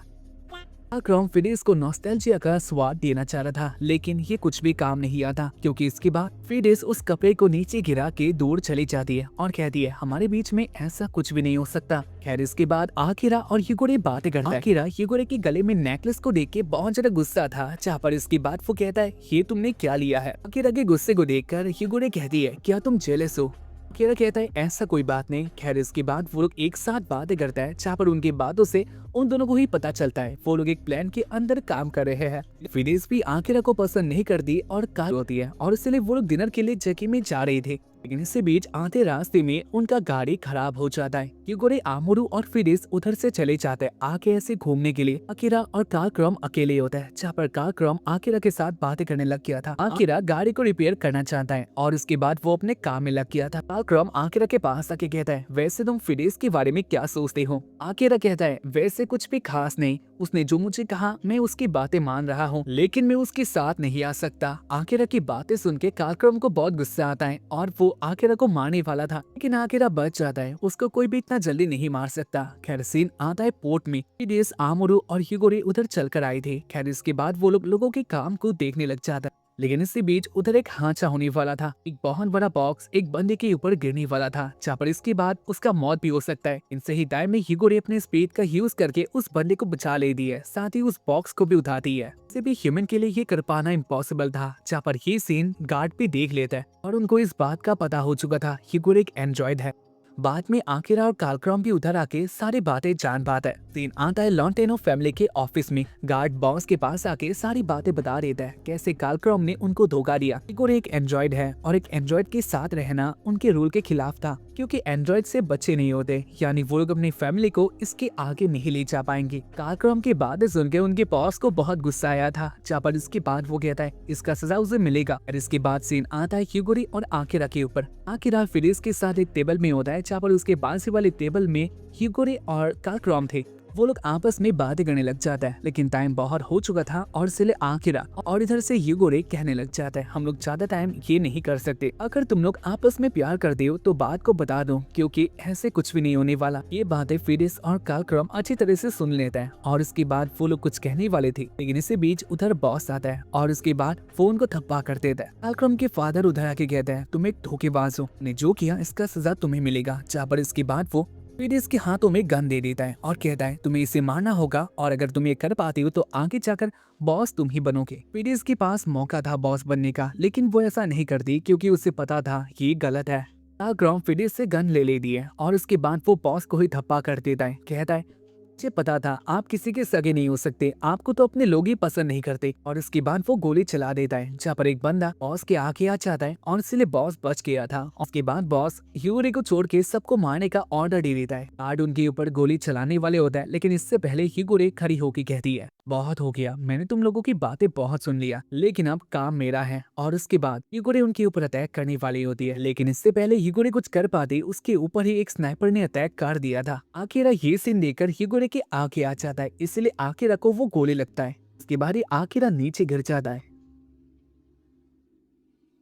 काक्रम फिडेस को नॉस्टैल्जिया का स्वाद देना चाह रहा था, लेकिन ये कुछ भी काम नहीं आता क्योंकि इसके बाद फिडेस उस कपड़े को नीचे गिरा के दूर चली जाती है और कहती है हमारे बीच में ऐसा कुछ भी नहीं हो सकता। खैर इसके बाद आकिरा और युगोरे बातें करता है। आकिरा युगोरे के गले में नेकलेस को देख के बहुत ज्यादा गुस्सा था, जहाँ पर इसके बाद वो कहता है ये तुमने क्या लिया है। आकिरा के गुस्से को देखकर युगोरे कहती है क्या तुम जेलस हो। आकिरा कहता है ऐसा कोई बात नहीं। खैर इसके बाद वो लोग एक साथ बातें करता है, जहाँ पर उनकी बातों से उन दोनों को ही पता चलता है वो लोग एक प्लान के अंदर काम कर रहे हैं। फिडेस भी आकिरा को पसंद नहीं करती और कार होती है और इसलिए वो लोग डिनर के लिए जगह में जा रहे थे, लेकिन इसी बीच आते रास्ते में उनका गाड़ी खराब हो जाता है। युगोरे आमोरू और फिडेस उधर से चले जाते हैं आगे ऐसे घूमने के लिए। आकिरा और काक्रम अकेले होता है, जहाँ पर काक्रम आकिरा के साथ बातें करने लग गया था। आकिरा गाड़ी को रिपेयर करना चाहता है और उसके बाद वो अपने काम में लग गया था। काक्रम आकिरा के पास आके कहता है वैसे तुम फिडेस के बारे में क्या सोचते हो। आकिरा कहता है वैसे कुछ भी खास नहीं, उसने जो मुझे कहा मैं उसकी बातें मान रहा हूँ, लेकिन मैं उसके साथ नहीं आ सकता। आकिरा की बातें सुन के काक्रम को बहुत गुस्सा आता है और वो आकिरा को मारने वाला था, लेकिन आकिरा बच जाता है, उसको कोई भी इतना जल्दी नहीं मार सकता। खैर सीन आता है पोर्ट में। फिडेस आमोरू और युगोरे उधर चलकर आए थे। खैर इसके बाद वो लोगों के काम को देखने लग जाता है, लेकिन इसी बीच उधर एक हादसा होने वाला था। एक बहुत बड़ा बॉक्स एक बंदे के ऊपर गिरने वाला था, जहाँ पर इसके बाद उसका मौत भी हो सकता है। इनसे ही टाइम में युगोरे अपने स्पीड का यूज करके उस बंदे को बचा लेती है, साथ ही उस बॉक्स को भी उठाती है। इसे भी ह्यूमन के लिए ये कर पाना इम्पॉसिबल था, जहाँ पर ये सीन गार्ड भी देख लेता है और उनको इस बात का पता हो चुका था युगोरे एक एंड्रॉइड है। बाद में आकिरा और कालक्रम भी उधर आके सारी बातें जान पाता है। सीन आता है लॉन्टेनो फैमिली के ऑफिस में। गार्ड बॉस के पास आके सारी बातें बता देता है कैसे कालक्रम ने उनको धोखा दिया। इगोरे एक एंड्रॉइड है और एक एंड्रॉइड के साथ रहना उनके रूल के खिलाफ था, क्योंकि एंड्रॉइड से बच्चे नहीं होते, यानी वो लोग अपनी फैमिली को इसके आगे नहीं ले जा पाएंगे। कालक्रम की बातें सुनकर उनके बॉस को बहुत गुस्सा आया था, जहाँ पर इसके बाद वो कहता है इसका सजा उसे मिलेगा। और इसके बाद सीन आता है युगोरी और आकिरा के ऊपर। आकिरा फिडेस के साथ एक टेबल में होता है, जहाँ पर उसके बाजू वाले टेबल में युगोरी और कालक्रम थे। वो लोग आपस में बातें करने लग जाता है, लेकिन टाइम बहुत हो चुका था और इसलिए आकिरा और इधर से युगोरे कहने लग जाता है हम लोग ज्यादा टाइम ये नहीं कर सकते। अगर तुम लोग आपस में प्यार करते हो तो बात को बता दो, क्योंकि ऐसे कुछ भी नहीं होने वाला। ये बातें फिडेस और कालक्रम अच्छी तरह से सुन लेता है और इसके बाद वो लोग कुछ कहने वाले थे, लेकिन इसी बीच उधर बॉस आता है और उसके बाद फोन को थप्पा कर देता है। कालक्रम के फादर उधर आके कहते हैं तुम एक धोखेबाज हो, ने जो किया इसका सजा तुम्हें मिलेगा। जहाँ पर इसके बाद वो फिडेस के हाथों में गन दे देता है और कहता है तुम्हें इसे मारना होगा, और अगर तुम ये कर पाती हो तो आगे जाकर बॉस तुम ही बनोगे। फिडेस के पास मौका था बॉस बनने का, लेकिन वो ऐसा नहीं करती क्योंकि उसे पता था ये गलत है। कालक्रम फिडेस से गन ले लेती है और उसके बाद वो बॉस को ही धप्पा कर देता है। कहता है मुझे पता था आप किसी के सगे नहीं हो सकते, आपको तो अपने लोग ही पसंद नहीं करते। और इसके बाद वो गोली चला देता है, जहाँ पर एक बंदा बॉस के आगे आ जाता है और इसलिए बॉस बच गया था। उसके बाद बॉस यूरी को छोड़ के सबको मारने का ऑर्डर दे देता है। गार्ड उनके ऊपर गोली चलाने वाले होता है, लेकिन इससे पहले यूरी खड़ी होकर कहती है बहुत हो गया, मैंने तुम लोगों की बातें बहुत सुन लिया, लेकिन अब काम मेरा है। और उसके बाद युगोरे उनके ऊपर अटैक करने वाली होती है, लेकिन इससे पहले युगोरे कुछ कर पाती उसके ऊपर ही एक स्नाइपर ने अटैक कर दिया था। आकिरा ये सीन देखकर युगोरे के आगे आ जाता है, इसलिए आकिरा को वो गोली लगता है। इसके बाद ही आकिरा नीचे गिर जाता है।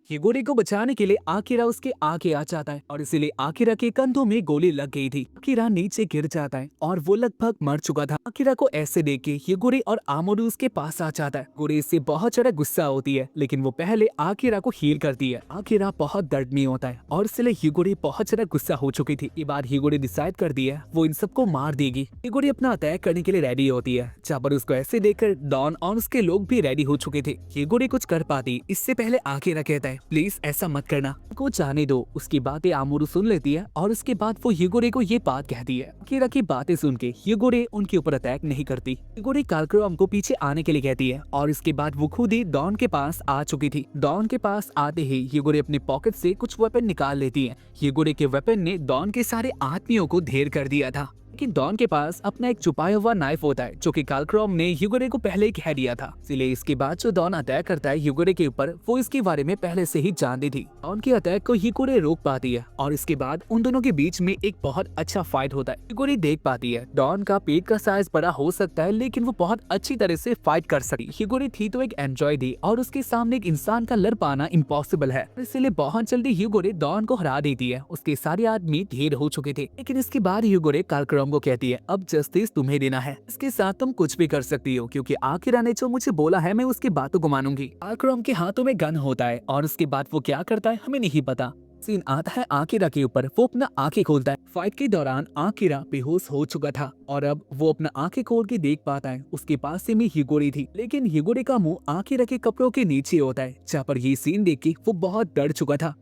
हिगोरी को बचाने के लिए आकिरा उसके आगे आ जाता है और इसीलिए आकिरा के कंधों में गोली लग गई थी। आकिरा नीचे गिर जाता है और वो लगभग मर चुका था। आकिरा को ऐसे देख के हिगोरी और आमोरू उसके पास आ जाता है। गोरी इससे बहुत ज्यादा गुस्सा होती है, लेकिन वो पहले आकिरा को हील करती है। आकिरा बहुत दर्द में होता है और इसलिए हिगोरी बहुत ज्यादा गुस्सा हो चुकी थी। ये बार हिगोरी डिसाइड कर दी है वो इन सबको मार देगी। हिगोरी अपना अटैक करने के लिए रेडी होती है, जहाँ पर उसको ऐसे देखकर डॉन और उसके लोग भी रेडी हो चुके थे। हिगोरी कुछ कर पाती इससे पहले आकिरा कहता है प्लीज ऐसा मत करना, को जाने दो। उसकी बातें आमोरू सुन लेती है और उसके बाद वो हिगोरी को ये बात कहती है। आकिरा की बातें सुन के हिगोरी उनके ऊपर अटैक नहीं करती। हिगोरी कालक्रम को पीछे आने के लिए कहती है और इसके बाद वो खुद ही डॉन के पास आ चुकी थी। डॉन के पास आते ही हिगोरी अपने पॉकेट से कुछ वेपन निकाल लेती है। हिगोरी के वेपन ने डॉन के सारे आदमियों को ढेर कर दिया था, लेकिन डॉन के पास अपना एक छुपाया हुआ नाइफ होता है जो कि कालक्रॉम ने हिगोरे को पहले ही कह दिया था। इसलिए इसके बाद जो डॉन अटैक करता है हिगोरे के ऊपर, वो इसके बारे में पहले से ही जानती थी। डॉन के अटैक को हिगोरे रोक पाती है और इसके बाद उन दोनों के बीच में एक बहुत अच्छा फाइट होता है। हिगोरे देख पाती है डॉन का पेट का साइज बड़ा हो सकता है, लेकिन वो बहुत अच्छी तरह से फाइट कर सकी। हिगोरे थी तो एक एंड्रॉइड थी और उसके सामने एक इंसान का लड़ पाना इम्पॉसिबल है, इसलिए बहुत जल्दी हिगोरे डॉन को हरा देती है। उसके सारे आदमी ढेर हो चुके थे, लेकिन इसके बाद हिगोरे कालक्रॉम को कहती है अब जस्टिस तुम्हें देना है, इसके साथ तुम कुछ भी कर सकती हो, क्योंकि आकिरा ने जो मुझे बोला है मैं उसकी बातों को मानूंगी। कालक्रॉम के हाथों में गन होता है और उसके बाद वो क्या करता है हमें नहीं पता। सीन आता है आकिरा के ऊपर, वो अपना आंखें खोलता है। फाइट के दौरान आकिरा बेहोश हो चुका था और अब वो अपना आंखें खोल के देख पाता है उसके पास से में हिगोरी थी, लेकिन हिगोरी का मुंह आकिरा के कपड़ों के नीचे होता है, जहाँ पर ये सीन देख के वो बहुत डर चुका था।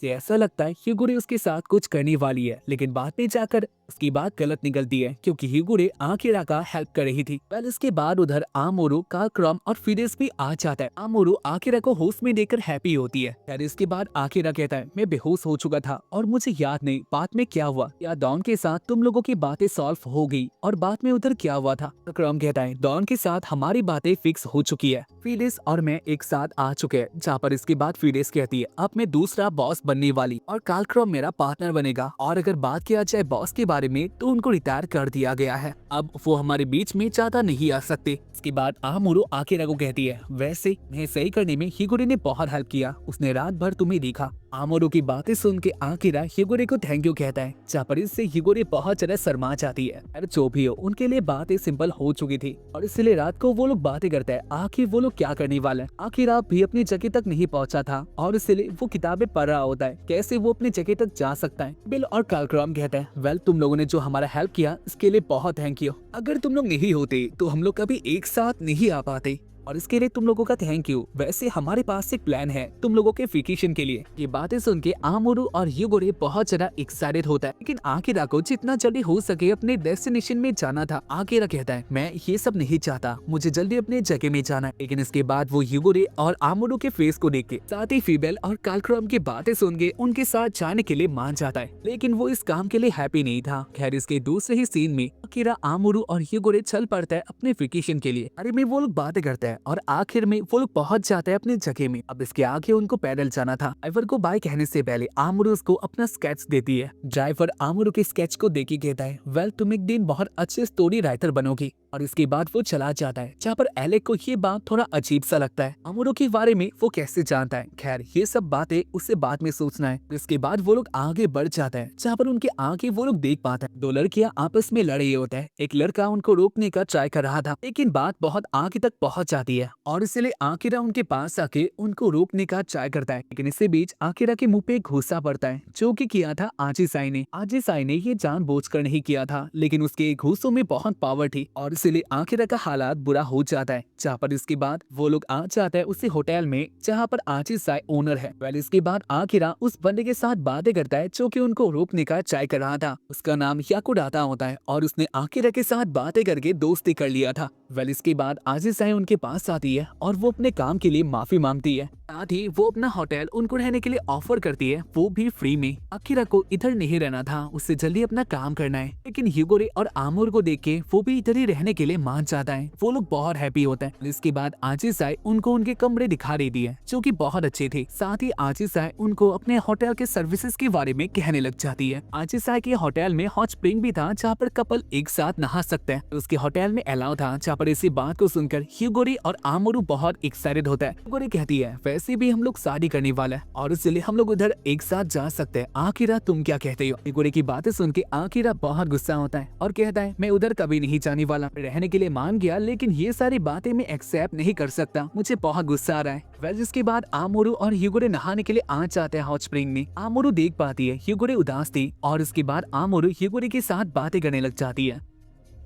ऐसा लगता है हिगोरे उसके साथ कुछ करने वाली है, लेकिन बाद में जाकर उसकी बात गलत निकलती है, क्योंकि हिगोरे आकिरा का हेल्प कर रही थी। वेल इसके बाद उधर आमोरू, कालक्रॉम और फिडेस भी आ जाता है। आमोरू आकिरा को होश में देखकर हैप्पी होती है। फिर इसके बाद आकिरा कहता है मैं बेहोश हो चुका था और मुझे याद नहीं बाद में क्या हुआ, या डॉन के साथ तुम लोगों की बातें सॉल्व हो गई और बाद में उधर क्या हुआ था। कालक्रॉम कहता है डॉन के साथ हमारी बातें फिक्स हो चुकी है, फिडेस और मैं एक साथ आ चुके हैं। जहाँ पर इसके बाद फिडेस कहती है अब मैं दूसरा बॉस बनने वाली और कालक्रॉम मेरा पार्टनर बनेगा, और अगर बात किया जाए बॉस के बारे में तो उनको रिटायर कर दिया गया है, अब वो हमारे बीच में ज्यादा नहीं आ सकते। इसके बाद आमोरू आकिरा को कहती है वैसे मैं सही करने में हिगोरे ने बहुत हेल्प किया, उसने रात भर तुम्हें देखा। आमोरू की बातें सुन के आकिरा हिगोरे को थैंक यू कहता है, जहाँ पर इससे हिगोरे बहुत ज्यादा शर्मा जाती है। अरे जो भी हो उनके लिए बातें सिंपल हो चुकी थी और इसलिए रात को वो लोग बातें करते हैं आखिर वो लोग क्या करने वाले हैं। आकिरा भी अपनी जगह तक नहीं पहुंचा था और इसलिए वो किताबें पढ़ रहा होता है कैसे वो अपनी जगह तक जा सकता है। बिल और कालक्रॉम कहते हैं वेल तुम लोगों ने जो हमारा हेल्प किया इसके लिए बहुत थैंक यू, अगर तुम लोग नहीं होते तो हम लोग कभी एक साथ नहीं आ पाते और इसके लिए तुम लोगों का थैंक यू। वैसे हमारे पास एक प्लान है तुम लोगों के वेकेशन के लिए। ये बातें सुन के आमोरू और हिगोरे बहुत ज्यादा एक्साइटेड होता है, लेकिन आकिरा को जितना जल्दी हो सके अपने डेस्टिनेशन में जाना था। आकिरा कहता है मैं ये सब नहीं चाहता, मुझे जल्दी अपने जगह में जाना है। लेकिन इसके बाद वो हिगोरे और आमोरू के फेस को देख के साथ ही फीबेल और कालक्रॉम की बातें सुन के उनके साथ जाने के लिए मान जाता है, लेकिन वो इस काम के लिए हैप्पी नहीं था। खैर इसके दूसरे ही सीन में आकिरा, आमोरू और हिगोरे चल पड़ता है अपने वेकेशन के लिए। अरे में वो लोग बातें करते हैं और आखिर में वो लोग पहुंच जाते हैं अपनी जगह में। अब इसके आगे उनको पैदल जाना था। ड्राइवर को बाय कहने से पहले आमोरू उसको अपना स्केच देती है। ड्राइवर आमोरू के स्केच को देख के कहता है वेल तुम एक दिन बहुत अच्छे स्टोरी राइटर बनोगी, और इसके बाद वो चला जाता है। जहाँ पर एलेक को ये बात थोड़ा अजीब सा लगता है आमोरू के बारे में वो कैसे जानता है। खैर ये सब बातें उससे बाद में सोचना है। इसके बाद वो लोग आगे बढ़ जाते हैं, जहाँ पर उनके आगे वो लोग देख पाते हैं दो लड़कियां आपस में लड़ रही होते हैं। एक लड़का उनको रोकने का ट्राई कर रहा था, लेकिन बात बहुत आगे तक पहुंच जाती है और इसलिए आकिरा उनके पास आके उनको रोकने का ट्राई करता है। लेकिन इसी बीच आकिरा के मुंह पे घुसा पड़ता है, जो कि किया था आजिसाई ने। आजिसाई ने ये जानबूझकर नहीं किया था, लेकिन उसके घूसों में बहुत पावर थी और इसलिए आकिरा का हालात बुरा हो जाता है। जहाँ पर इसके बाद वो लोग आ जाता है उसी होटल में जहाँ पर आजिसाई ओनर है। वेल इसके बाद आकिरा उस बंदे के साथ बातें करता है जो कि उनको रोकने का ट्राई कर रहा था। उसका नाम याकुडाता होता है और उसने आकिरा के साथ बातें करके दोस्ती कर लिया था। वेल इसके बाद आजिसाई उनके पास आती है और वो अपने काम के लिए माफी मांगती है। साथ ही वो अपना होटल उनको रहने के लिए ऑफर करती है, वो भी फ्री में। आकिरा को इधर नहीं रहना था, उससे जल्दी अपना काम करना है। लेकिन हिगोरे और आमोर को देख के वो भी इधर ही रहने के लिए मान जाता है। वो लोग बहुत हैप्पी होते हैं। इसके बाद आजिसाई उनको उनके कमरे दिखा देती है जो कि बहुत अच्छे थे। साथ ही आजिसाई उनको अपने होटल के सर्विसेज के बारे में कहने लग जाती है। आजिसाई के होटल में हॉट स्प्रिंग भी था जहाँ पर कपल एक साथ नहा सकते हैं। उसके होटल में अलाउ था। जहाँ पर इसी बात को सुनकर हिगोरे और आमोरू बहुत एक्साइटेड होता है। यूगोरे कहती है वैसे भी हम लोग शादी करने वाला है और इसलिए हम लोग उधर एक साथ जा सकते हैं। आकिरा तुम क्या कहते हो? यूगोरे की बातें सुन के आकिरा बहुत गुस्सा होता है और कहता है मैं उधर कभी नहीं जाने वाला। रहने के लिए मान गया लेकिन ये सारी बातें मैं एक्सेप्ट नहीं कर सकता, मुझे बहुत गुस्सा आ रहा है। वेल जिसके बाद आमोरू और यूगोरे नहाने के लिए आ जाते हैं हॉट स्प्रिंग में। आमोरू देख पाती है यूगोरे उदास थी और इसके बाद आमोरू यूगोरे के साथ बातें करने लग जाती है।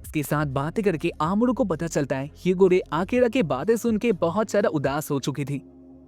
इसके साथ बातें करके आमोरू को पता चलता है यूगोरे आकिरा की बातें सुन के बहुत ज्यादा उदास हो चुकी थी।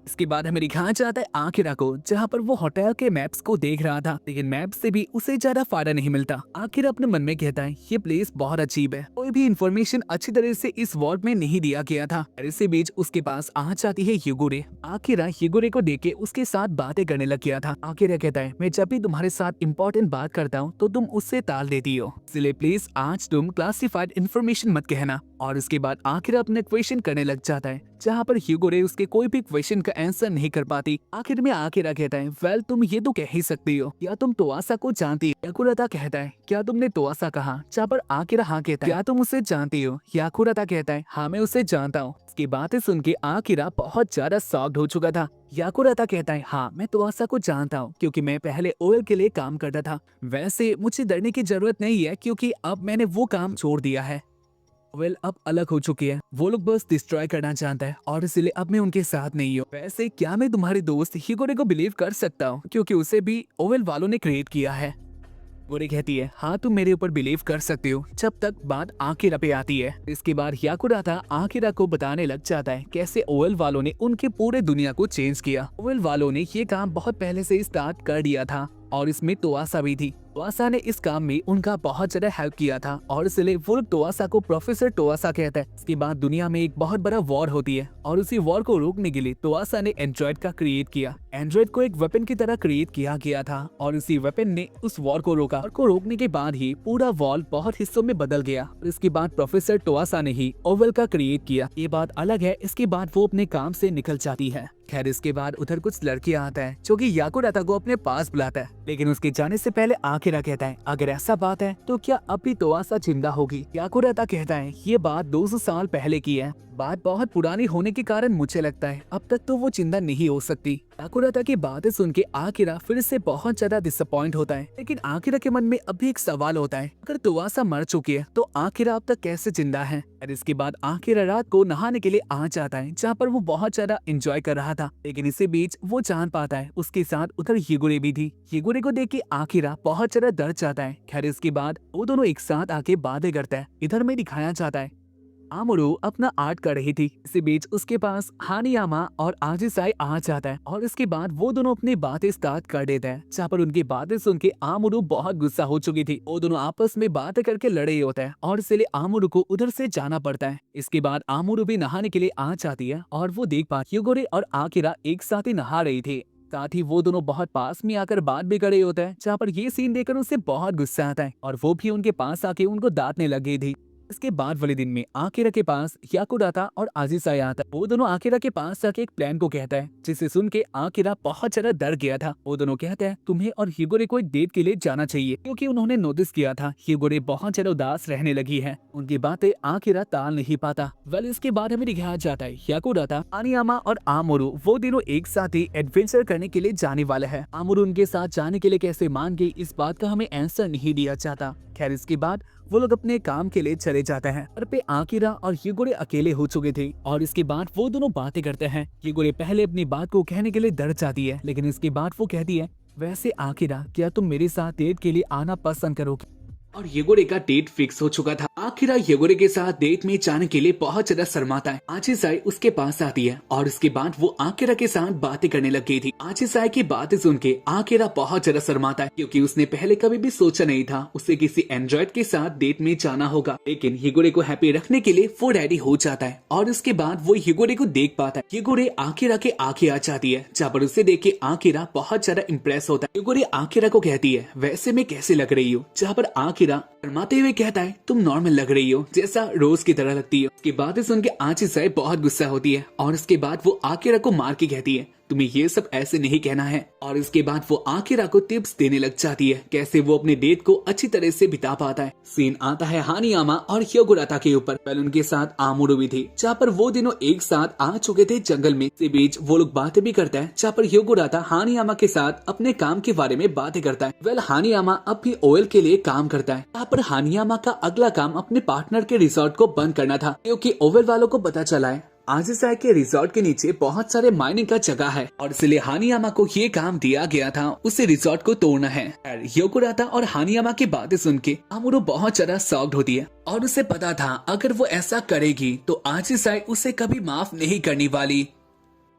इसके बाद हमें दिखाया जाता है आकिरा को जहाँ पर वो होटल के मैप्स को देख रहा था, लेकिन मैप से भी उसे ज्यादा फायदा नहीं मिलता। आकिरा अपने मन में कहता है ये प्लेस बहुत अजीब है, कोई भी इंफॉर्मेशन अच्छी तरह से इस वॉर्ड में नहीं दिया गया था। इसी बीच उसके पास आ जाती है यूगोरे। आकिरा यूगोरे को देख के उसके साथ बातें करने लग गया था। आकिरा कहता है मैं जब भी तुम्हारे साथ इम्पोर्टेंट बात करता हूँ तो तुम उससे टाल देती हो, इसलिए प्लीज आज तुम क्लासिफाइड इन्फॉर्मेशन मत कहना। और इसके बाद आखिर अपने क्वेश्चन करने लग जाता है जहाँ पर यूगोरे उसके कोई भी क्वेश्चन का आंसर नहीं कर पाती। आखिर में आकिरा कहता है वेल तुम ये तो कह ही सकती हो, क्या तुम तोआसा को जानती हो? याकुराता कहता है क्या तुमने तोआसा कहा? जहाँ पर आकिरा हाँ कहता है क्या तुम उसे जानती हो? याकुराता कहता है हाँ मैं उसे जानता हूँ। इसकी बातें सुन के आकिरा बहुत ज्यादा शॉक्ड हो चुका था। याकुराता कहता है हाँ मैं तोआसा को जानता हूँ क्योंकि मैं पहले ओएल के लिए काम करता था। वैसे मुझे डरने की जरूरत नहीं है क्योंकि अब मैंने वो काम छोड़ दिया है। ओवेल अब अलग हो चुकी है, वो लोग बस डिस्ट्रॉय करना चाहता है और इसलिए अब मैं उनके साथ नहीं हूँ। वैसे क्या मैं तुम्हारे दोस्त यूगोरे को बिलीव कर सकता हूँ क्योंकि उसे भी ओवेल वालों ने क्रिएट किया है? गोरे कहती है हाँ तुम मेरे ऊपर बिलीव कर सकते हो जब तक बात आकिरा पे आती है। इसके बाद याकुराता आकिरा को बताने लग जाता है कैसे ओवेल वालों ने उनके पूरे दुनिया को चेंज किया। ओवेल वालों ने ये काम बहुत पहले से स्टार्ट कर दिया था और इसमें तोआसा भी थी। तोआसा ने इस काम में उनका बहुत ज्यादा हेल्प किया था और इसलिए वो तोआसा को प्रोफेसर तोआसा कहता है। इसके बाद दुनिया में एक बहुत बड़ा वॉर होती है और उसी वॉर को रोकने के लिए तोआसा ने एंड्रॉइड का क्रिएट किया। एंड्रॉइड को एक वेपन की तरह क्रिएट किया गया था और इसी वेपन ने उस वॉर को रोका और को रोकने के बाद ही पूरा वॉर बहुत हिस्सों में बदल गया। और इसके बाद प्रोफेसर तोआसा ने ही ओवेल का क्रिएट किया। ये बात अलग है। इसके बाद वो अपने काम से निकल जाती है। खैर इसके बाद उधर कुछ लड़के आता है जो कि याकुराता को अपने पास बुलाता है, लेकिन उसके जाने से पहले आकिरा कहता है अगर ऐसा बात है तो क्या अब भी तोआसा जिंदा होगी? याकुराता कहता है ये बात 200 साल पहले की है, बात बहुत पुरानी होने के कारण मुझे लगता है अब तक तो वो जिंदा नहीं हो सकती। याकुराता की बातें सुन के आकिरा फिर से बहुत ज्यादा डिसअपॉइंट होता है, लेकिन आकिरा के मन में अभी एक सवाल होता है अगर तोआसा मर चुकी है तो आकिरा अब तक कैसे जिंदा है? और इसके बाद आकिरा रात को नहाने के लिए आ जाता है जहाँ पर वो बहुत ज्यादा एंजॉय कर रहा था, लेकिन इसी बीच वो जान पाता है उसके साथ उधर यूगोरे भी थी। यूगोरे को देख के आकिरा बहुत ज्यादा डर जाता है। खैर इसके बाद वो दोनों एक साथ आके बातें करता है। इधर में दिखाया जाता है आमोरू अपना आर्ट कर रही थी। इसी बीच उसके पास हानियामा और आजिसाई आ जाता है और इसके बाद वो दोनों अपनी बातें स्टार्ट कर देते हैं जहाँ पर उनकी बातें सुन के आमोरू बहुत गुस्सा हो चुकी थी। वो दोनों आपस में बातें करके लड़े होते हैं और इसलिए आमोरू को उधर से जाना पड़ता है। इसके बाद आमोरू भी नहाने के लिए आ जाती है और वो देख पाती यूगोरे और आकिरा एक साथ ही नहा रही थी। साथ ही वो दोनों बहुत पास में आकर बात भी कर रहे होते हैं जहाँ पर ये सीन देखकर उसे बहुत गुस्सा आता है और वो भी उनके पास आके उनको डांटने लग गई थी। इसके बाद वाले दिन में आकिरा के पास याकुराता और आजिसाई आता है। वो दोनों आकिरा के पास जाके एक प्लान को कहता है जिसे सुन के आकिरा बहुत ज्यादा डर गया था। वो दोनों कहते हैं तुम्हें और यूगोरे को एक डेट के लिए जाना चाहिए क्योंकि उन्होंने नोटिस किया था यूगोरे बहुत ज्यादा उदास रहने लगी है। उनकी बातें आकिरा टाल नहीं पाता। वेल इसके बाद हमें दिखाया जाता है याकुराता, हानियामा और आमोरू वो दोनों एक साथ ही एडवेंचर करने के लिए जाने वाले हैं। आमोरू उनके साथ जाने के लिए कैसे मान गई इस बात का हमें आंसर नहीं दिया जाता। खैर इसके बाद वो लोग अपने काम के लिए चले जाते हैं। घर पे आकिरा और यूगोरे अकेले हो चुके थे और इसके बाद वो दोनों बातें करते हैं। यूगोरे पहले अपनी बात को कहने के लिए डर जाती है, लेकिन इसके बाद वो कहती है वैसे आकिरा क्या तुम मेरे साथ डेट के लिए आना पसंद करोगे? और यूगोरे का डेट फिक्स हो चुका था। आकिरा यूगोरे के साथ डेट में जाने के लिए बहुत ज्यादा शर्माता है। आजिसाई उसके पास आती है और उसके बाद वो आकिरा के साथ बातें करने लग गई थी। आजिसाई की बातें सुन के आकिरा बहुत ज्यादा शर्माता है क्योंकि उसने पहले कभी भी सोचा नहीं था उसे किसी एंड्रॉइड के साथ डेट में जाना होगा, लेकिन यूगोरे को हैप्पी रखने के लिए वो रेडी हो जाता है। और उसके बाद वो यूगोरे को देख पाता है। यूगोरे आकिरा के आगे आ जाती है जहाँ पर उसे देख के आकिरा बहुत ज्यादा इम्प्रेस होता है। यूगोरे आकिरा को कहती है वैसे मैं कैसे लग रही हूँ? जहाँ पर आकिरा शर्माते हुए कहता है तुम नॉर्मल लग रही हो, जैसा रोज की तरह लगती है। उसकी बातें सुन के आजिसाई बहुत गुस्सा होती है और उसके बाद वो आकिरा को मार के कहती है तुम्हें ये सब ऐसे नहीं कहना है। और इसके बाद वो आकिरा को टिप्स देने लग जाती है कैसे वो अपने डेट को अच्छी तरह से बिता पाता है। सीन आता है हानियामा और ह्योगुराता के ऊपर। पहले उनके साथ आमोरू भी थी, जहाँ पर वो दिनों एक साथ आ चुके थे जंगल में। इसी बीच वो लोग बातें भी करते हैं, जहाँ पर ह्योगुराता हानियामा के साथ अपने काम के बारे में बातें करता है। वेल हानियामा अब भी ओएल के लिए काम करता है। यहाँ पर हानियामा का अगला काम अपने पार्टनर के रिसोर्ट को बंद करना था, क्योंकि ओवेल वालों को पता चला है आजिसाई के रिसोर्ट के नीचे बहुत सारे माइनिंग का जगह है और इसलिए हानियामा को ये काम दिया गया था, उसे रिसोर्ट को तोड़ना है। ह्योगुराता और हानियामा की बातें सुन के आमोरू बहुत ज्यादा शॉक्ड होती है और उसे पता था अगर वो ऐसा करेगी तो आजिसाई उसे कभी माफ नहीं करने वाली।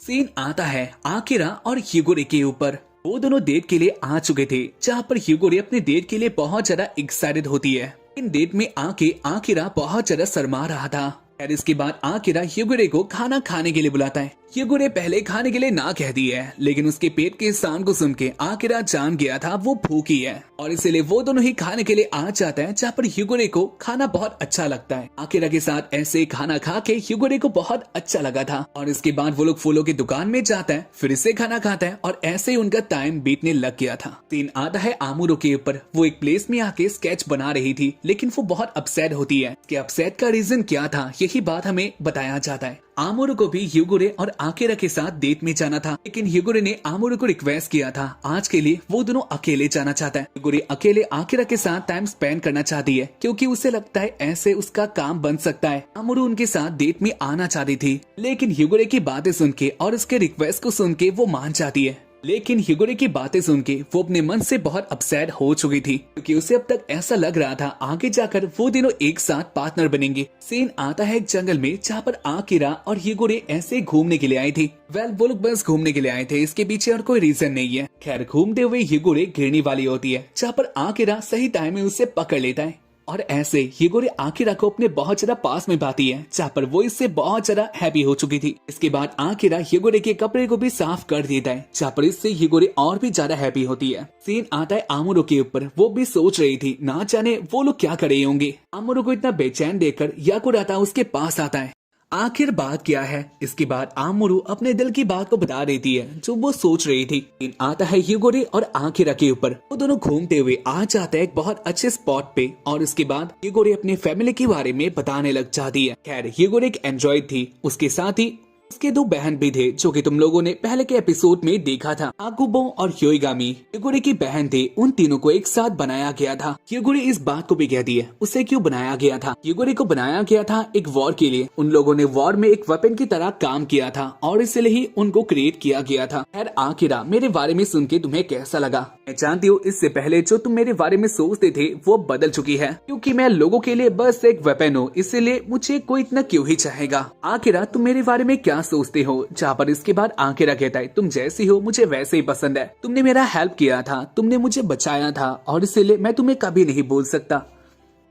सीन आता है आकिरा और ह्योगुरे के ऊपर। वो दोनों डेट के लिए आ चुके थे, जहाँ पर ह्योगुरे अपने डेट के लिए बहुत ज्यादा एक्साइटेड होती है। इन डेट में आके आकिरा बहुत ज्यादा शर्मा रहा था। और इसके बाद आकिरा ह्योगुरे को खाना खाने के लिए बुलाता है। ह्योगुरे पहले खाने के लिए ना कहती है, लेकिन उसके पेट के साउंड को सुन के आकिरा जान गया था वो भूखी है और इसलिए वो दोनों ही खाने के लिए आ जाता है, जहाँ पर ह्योगुरे को खाना बहुत अच्छा लगता है। आकिरा के साथ ऐसे खाना खा के ह्योगुरे को बहुत अच्छा लगा था और इसके बाद वो लोग फूलों की दुकान में जाता है, फिर से खाना खाता है और ऐसे ही उनका टाइम बीतने लग गया था। सीन आता है आमोरू के ऊपर। वो एक प्लेस में आके स्केच बना रही थी, लेकिन वो बहुत अपसेट होती है कि अपसेट का रीजन क्या था, यही बात हमें बताया जाता है। आमोरू को भी ह्योगुरे और आकिरा के साथ डेट में जाना था, लेकिन ह्योगुरे ने आमोरू को रिक्वेस्ट किया था आज के लिए वो दोनों अकेले जाना चाहता है। ह्योगुरे अकेले आकिरा के साथ टाइम स्पेंड करना चाहती है, क्योंकि उसे लगता है ऐसे उसका काम बन सकता है। आमोरू उनके साथ डेट में आना चाहती थी, लेकिन ह्योगुरे की बातें सुन के और उसके रिक्वेस्ट को सुन के वो मान जाती है। लेकिन ह्योगुरे की बातें सुन के वो अपने मन से बहुत अपसेट हो चुकी थी, क्योंकि उसे अब तक ऐसा लग रहा था आगे जाकर वो दोनों एक साथ पार्टनर बनेंगे। सीन आता है एक जंगल में, जहाँ पर आकिरा और ह्योगुरे ऐसे घूमने के लिए आई थी। वेल वो लोग बस घूमने के लिए आए थे, इसके पीछे और कोई रीजन नहीं है। खैर घूमते हुए ह्योगुरे गिरने वाली होती है, जहाँ पर आकिरा सही टाइम में उसे पकड़ लेता है और ऐसे ह्योगुरे आकिरा को अपने बहुत ज्यादा पास में पाती है, जहाँ पर वो इससे बहुत ज्यादा हैप्पी हो चुकी थी। इसके बाद आकिरा ह्योगुरे के कपड़े को भी साफ कर देता है, जहाँ पर इससे ह्योगुरे और भी ज्यादा हैप्पी होती है। सीन आता है आमोरू के ऊपर। वो भी सोच रही थी ना जाने वो लोग क्या कर रहे होंगे। आमोरू को इतना बेचैन देखकर ह्योगुराता उसके पास आता है। आखिर बात क्या है? इसके बाद आमोरू अपने दिल की बात को बता देती है जो वो सोच रही थी। आता है ह्योगुरे और आकिरा के ऊपर। वो दोनों घूमते हुए आ जाते हैं एक बहुत अच्छे स्पॉट पे और इसके बाद ह्योगुरे अपने फैमिली के बारे में बताने लग जाती है। खैर ह्योगुरे एक एंड्रॉइड थी, उसके साथ ही उसके दो बहन भी थे, जो कि तुम लोगों ने पहले के एपिसोड में देखा था। आकुबो और ह्योइगामी ह्योगुरे की बहन थे, उन तीनों को एक साथ बनाया गया था। ह्योगुरे इस बात को भी कहती है उसे क्यों बनाया गया था। ह्योगुरे को बनाया गया था एक वॉर के लिए। उन लोगों ने वॉर में एक वेपन की तरह काम किया था और इसलिए ही उनको क्रिएट किया गया था। खैर आकिरा, मेरे बारे में सुन के तुम्हें कैसा लगा? मैं जानती हूँ इससे पहले जो तुम मेरे बारे में सोचते थे वो बदल चुकी है, क्योंकि मैं लोगों के लिए बस एक वेपन हूँ, इसलिए मुझे कोई इतना क्यों ही चाहेगा। आकिरा, तुम मेरे बारे में क्या सोचते हो? जहाँ पर इसके बाद आकिरा कहता है तुम जैसी हो मुझे वैसे ही पसंद है। तुमने मेरा हेल्प किया था, तुमने मुझे बचाया था और इसलिए मैं तुम्हें कभी नहीं भूल सकता।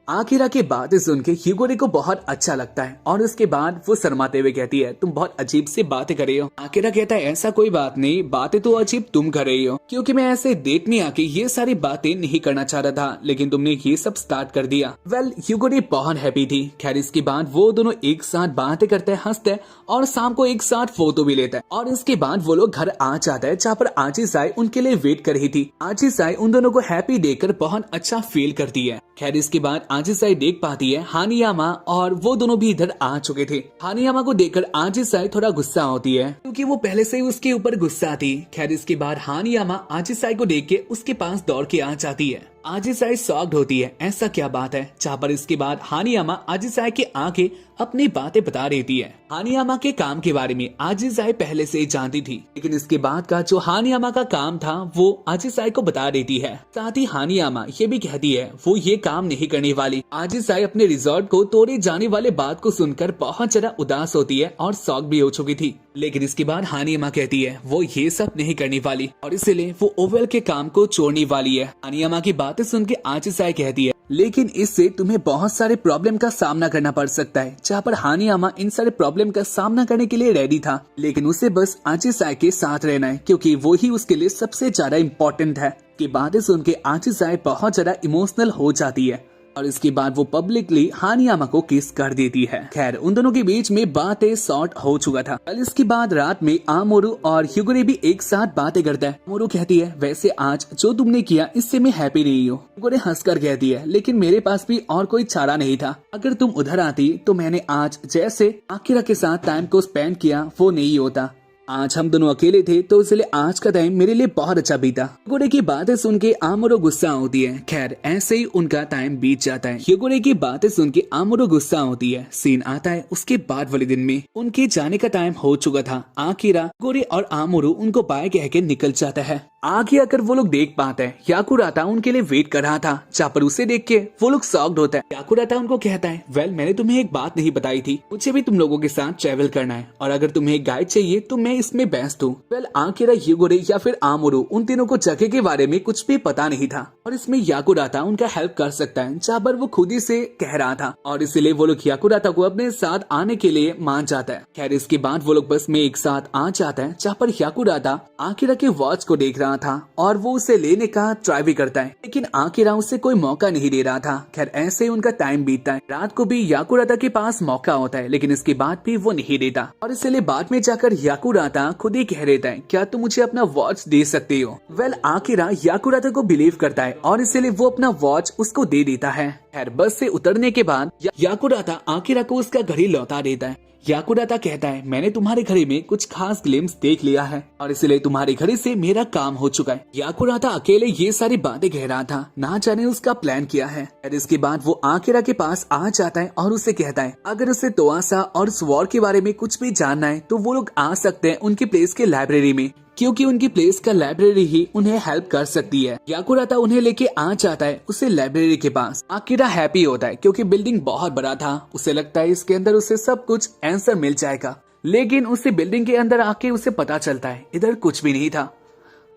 आकिरा की बातें सुन के ह्योगुरे को बहुत अच्छा लगता है और उसके बाद वो शर्माते हुए कहती है तुम बहुत अजीब सी बातें कर रही हो। आकिरा कहता है ऐसा कोई बात नहीं, बातें तो अजीब तुम कर रही हो, क्योंकि मैं ऐसे डेट में आके ये सारी बातें नहीं करना चाह रहा था, लेकिन तुमने ये सब स्टार्ट कर दिया। वेल ह्योगुरे बहुत हैप्पी थी। खैर इसके बाद वो दोनों एक साथ बातें करते हैं, हंसते हैं और शाम को एक साथ फोटो भी लेते हैं और इसके बाद वो लोग घर आ जाता है, जहाँ पर आजिसाई उनके लिए वेट कर रही थी। आजिसाई उन दोनों को हैप्पी देखकर बहुत अच्छा फील करती है। खैर इसके बाद आजिसाई देख पाती है हानियामा और वो दोनों भी इधर आ चुके थे। हानियामा को देखकर आजिसाई थोड़ा गुस्सा होती है, क्योंकि वो पहले से ही उसके ऊपर गुस्सा थी। खैर इसके बाद हानियामा आजिसाई को देख के उसके पास दौड़ के आ जाती है। आजिसाई शॉक्ड होती है, ऐसा क्या बात है? जहाँ पर इसके बाद हानियामा आजिसाई के आगे अपनी बातें बता देती है। हानियामा के काम के बारे में आजिसाई पहले से ही जानती थी, लेकिन इसके बाद का जो हानियामा का काम था वो आजिसाई को बता देती है। साथ ही हानियामा ये भी कहती है वो ये काम नहीं करने वाली। आजिसाई अपने रिजॉर्ट को तोड़े जाने वाले बात को सुनकर बहुत ज्यादा उदास होती है और शॉक भी हो चुकी थी, लेकिन इसके बाद हानियामा कहती है वो ये सब नहीं करने वाली और इसलिए वो ओवेल के काम को छोड़ने वाली है। हानियामा की बातें सुन के आजिसाई कहती है लेकिन इससे तुम्हें बहुत सारे प्रॉब्लम का सामना करना पड़ सकता है। जहाँ पर हानियामा इन सारे प्रॉब्लम का सामना करने के लिए रेडी था, लेकिन उसे बस आजिसाई के साथ रहना है, क्योंकि वो ही उसके लिए सबसे ज्यादा इम्पोर्टेंट है। की बातें सुन के आजिसाई बहुत ज्यादा इमोशनल हो जाती है। और इसके बाद वो पब्लिकली हानियामा को किस कर देती है। खैर उन दोनों के बीच में बातें सॉर्ट हो चुका था। कल इसके बाद रात में आमोरू और ह्यूगोरे भी एक साथ बातें करता है। आमोरू कहती है वैसे आज जो तुमने किया इससे मैं हैप्पी नहीं हूँ। ह्यूगोरे हंसकर कहती है लेकिन मेरे पास भी और कोई चारा नहीं था। अगर तुम उधर आती तो मैंने आज जैसे आकिरा के साथ टाइम को स्पेंड किया वो नहीं होता। आज हम दोनों अकेले थे तो इसलिए आज का टाइम मेरे लिए बहुत अच्छा बीता। ह्यूगोरे की बातें सुन के आमोरू गुस्सा होती है। खैर ऐसे ही उनका टाइम बीत जाता है। ह्यूगोरे की बातें सुन के आमोरू गुस्सा होती है। सीन आता है उसके बाद वाले दिन में उनके जाने का टाइम हो चुका था। आकिरा, ह्यूगोरे और आमोरू उनको बाय कह के निकल जाता है। आगे आकर वो लोग देख पाते हैं याकुराता उनके लिए वेट कर रहा था। जहाँ पर उसे देख के वो लोग शॉक्ड होता है। याकुराता उनको कहता है वेल मैंने तुम्हें एक बात नहीं बताई थी, मुझे भी तुम लोगों के साथ ट्रेवल करना है और अगर तुम्हें एक गाइड चाहिए तो मैं इसमें बेस्ट हूँ। वेल आकिरा, ह्यूगोरे या फिर आमोरू उन तीनों को जगह के बारे में कुछ भी पता नहीं था और इसमें याकुराता उनका हेल्प कर सकता है जहाँ पर वो खुद ही से कह रहा था और इसलिए वो लोग याकुराता को अपने साथ आने के लिए मान जाता है। खैर इसके बाद वो लोग बस में एक साथ आ जाता है जहाँ पर याकुराता आकिरा के वॉच को देख रहा था और वो उसे लेने का ट्राई भी करता है लेकिन आकिरा उसे कोई मौका नहीं दे रहा था। खैर ऐसे ही उनका टाइम बीतता है। रात को भी याकुराता के पास मौका होता है लेकिन इसके बाद भी वो नहीं देता और इसलिए बाद में जाकर याकुराता खुद ही कह देता है क्या तुम मुझे अपना वॉच दे सकते हो। वेल आकिरा याकुराता को बिलीव करता है और इसलिए वो अपना वॉच उसको दे देता है। खैर बस से उतरने के बाद याकुराता आकिरा को उसका घड़ी लौटा देता है। याकुराता कहता है मैंने तुम्हारे घड़ी में कुछ खास ग्लिम्स देख लिया है और इसलिए तुम्हारी घड़ी से मेरा काम हो चुका है। याकुराता अकेले ये सारी बातें कह रहा था, ना जाने उसका प्लान किया है। और इसके बाद वो आकिरा के पास आ जाता है और उससे कहता है अगर उसे तोआसा और स्वॉर के बारे में कुछ भी जानना है तो वो लोग आ सकते हैं उनकी प्लेस के लाइब्रेरी में, क्योंकि उनकी प्लेस का लाइब्रेरी ही उन्हें हेल्प कर सकती है। याकुराता उन्हें लेके आ जाता है उसे लाइब्रेरी के पास। आकिरा हैप्पी होता है क्योंकि बिल्डिंग बहुत बड़ा था। उसे लगता है इसके अंदर उसे सब कुछ आंसर मिल जाएगा लेकिन उसे बिल्डिंग के अंदर आके उसे पता चलता है इधर कुछ भी नहीं था।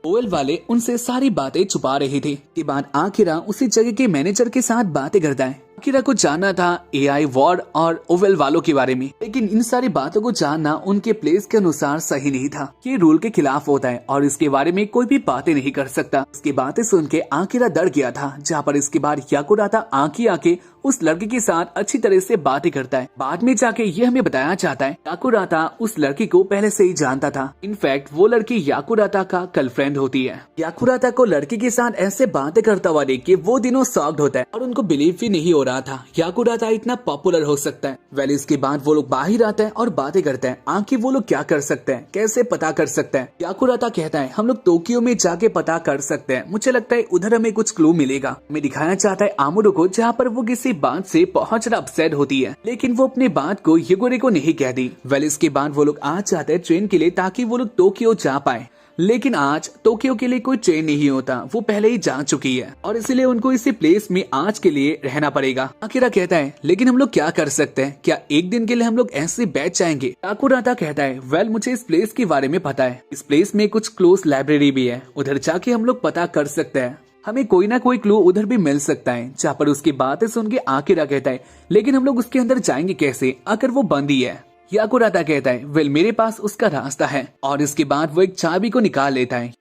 ओवेल वाले उनसे सारी बातें छुपा रहे थे। के बाद आकिरा उसी जगह के मैनेजर के साथ बातें करता है। आकिरा को जानना था एआई वार्ड और ओवेल वालों के बारे में लेकिन इन सारी बातों को जानना उनके प्लेस के अनुसार सही नहीं था। ये रूल के खिलाफ होता है और इसके बारे में कोई भी बातें नहीं कर सकता। इसकी बातें सुन के आकिरा डर गया था। जहाँ पर इसके बाद याकुराता आंखी आके उस लड़की के साथ अच्छी तरह से बातें करता है। बाद में जाके ये हमें बताया जाता है याकुराता उस लड़की को पहले से ही जानता था। इनफैक्ट वो लड़की याकुराता का गर्लफ्रेंड होती है। याकुराता को लड़की के साथ ऐसे बातें करता हुआ देख के वो दिनों शॉक्ड होता है और उनको बिलीव भी नहीं हो रहा था याकुराता इतना पॉपुलर हो सकता है। वेल इसके बाद वो लोग बाहर आते हैं और बातें करते हैं। आखिर वो लोग क्या कर सकते हैं, कैसे पता कर सकते हैं। याकुराता कहता है हम लोग टोक्यो में जाके पता कर सकते हैं, मुझे लगता है उधर हमें कुछ क्लू मिलेगा। हमें दिखाया चाहता है आमोरू को जहाँ पर वो किसी बात से बहुत ज्यादा अपसेट होती है लेकिन वो अपनी बात को ह्यूगोरे को नहीं कहती। वेल इसके बाद वो लोग आ जाते हैं ट्रेन के लिए ताकि वो लोग टोक्यो जा पाए लेकिन आज टोक्यो के लिए कोई ट्रेन नहीं होता, वो पहले ही जा चुकी है और इसलिए उनको इसी प्लेस में आज के लिए रहना पड़ेगा। आकिरा कहता है लेकिन हम लोग क्या कर सकते हैं, क्या एक दिन के लिए हम लोग ऐसे बैठ जाएंगे। याकुराता कहता है वेल मुझे इस प्लेस के बारे में पता है, इस प्लेस में कुछ क्लोज लाइब्रेरी भी है, उधर जाके हम लोग पता कर सकते हैं, हमें कोई ना कोई क्लू उधर भी मिल सकता है। जहाँ पर उसकी बातें सुन के आकिरा कहता है लेकिन हम लोग उसके अंदर जाएंगे कैसे अगर वो बंद ही है। याकुराता कहता है वेल मेरे पास उसका रास्ता है और इसके बाद वो एक चाबी को निकाल लेता है।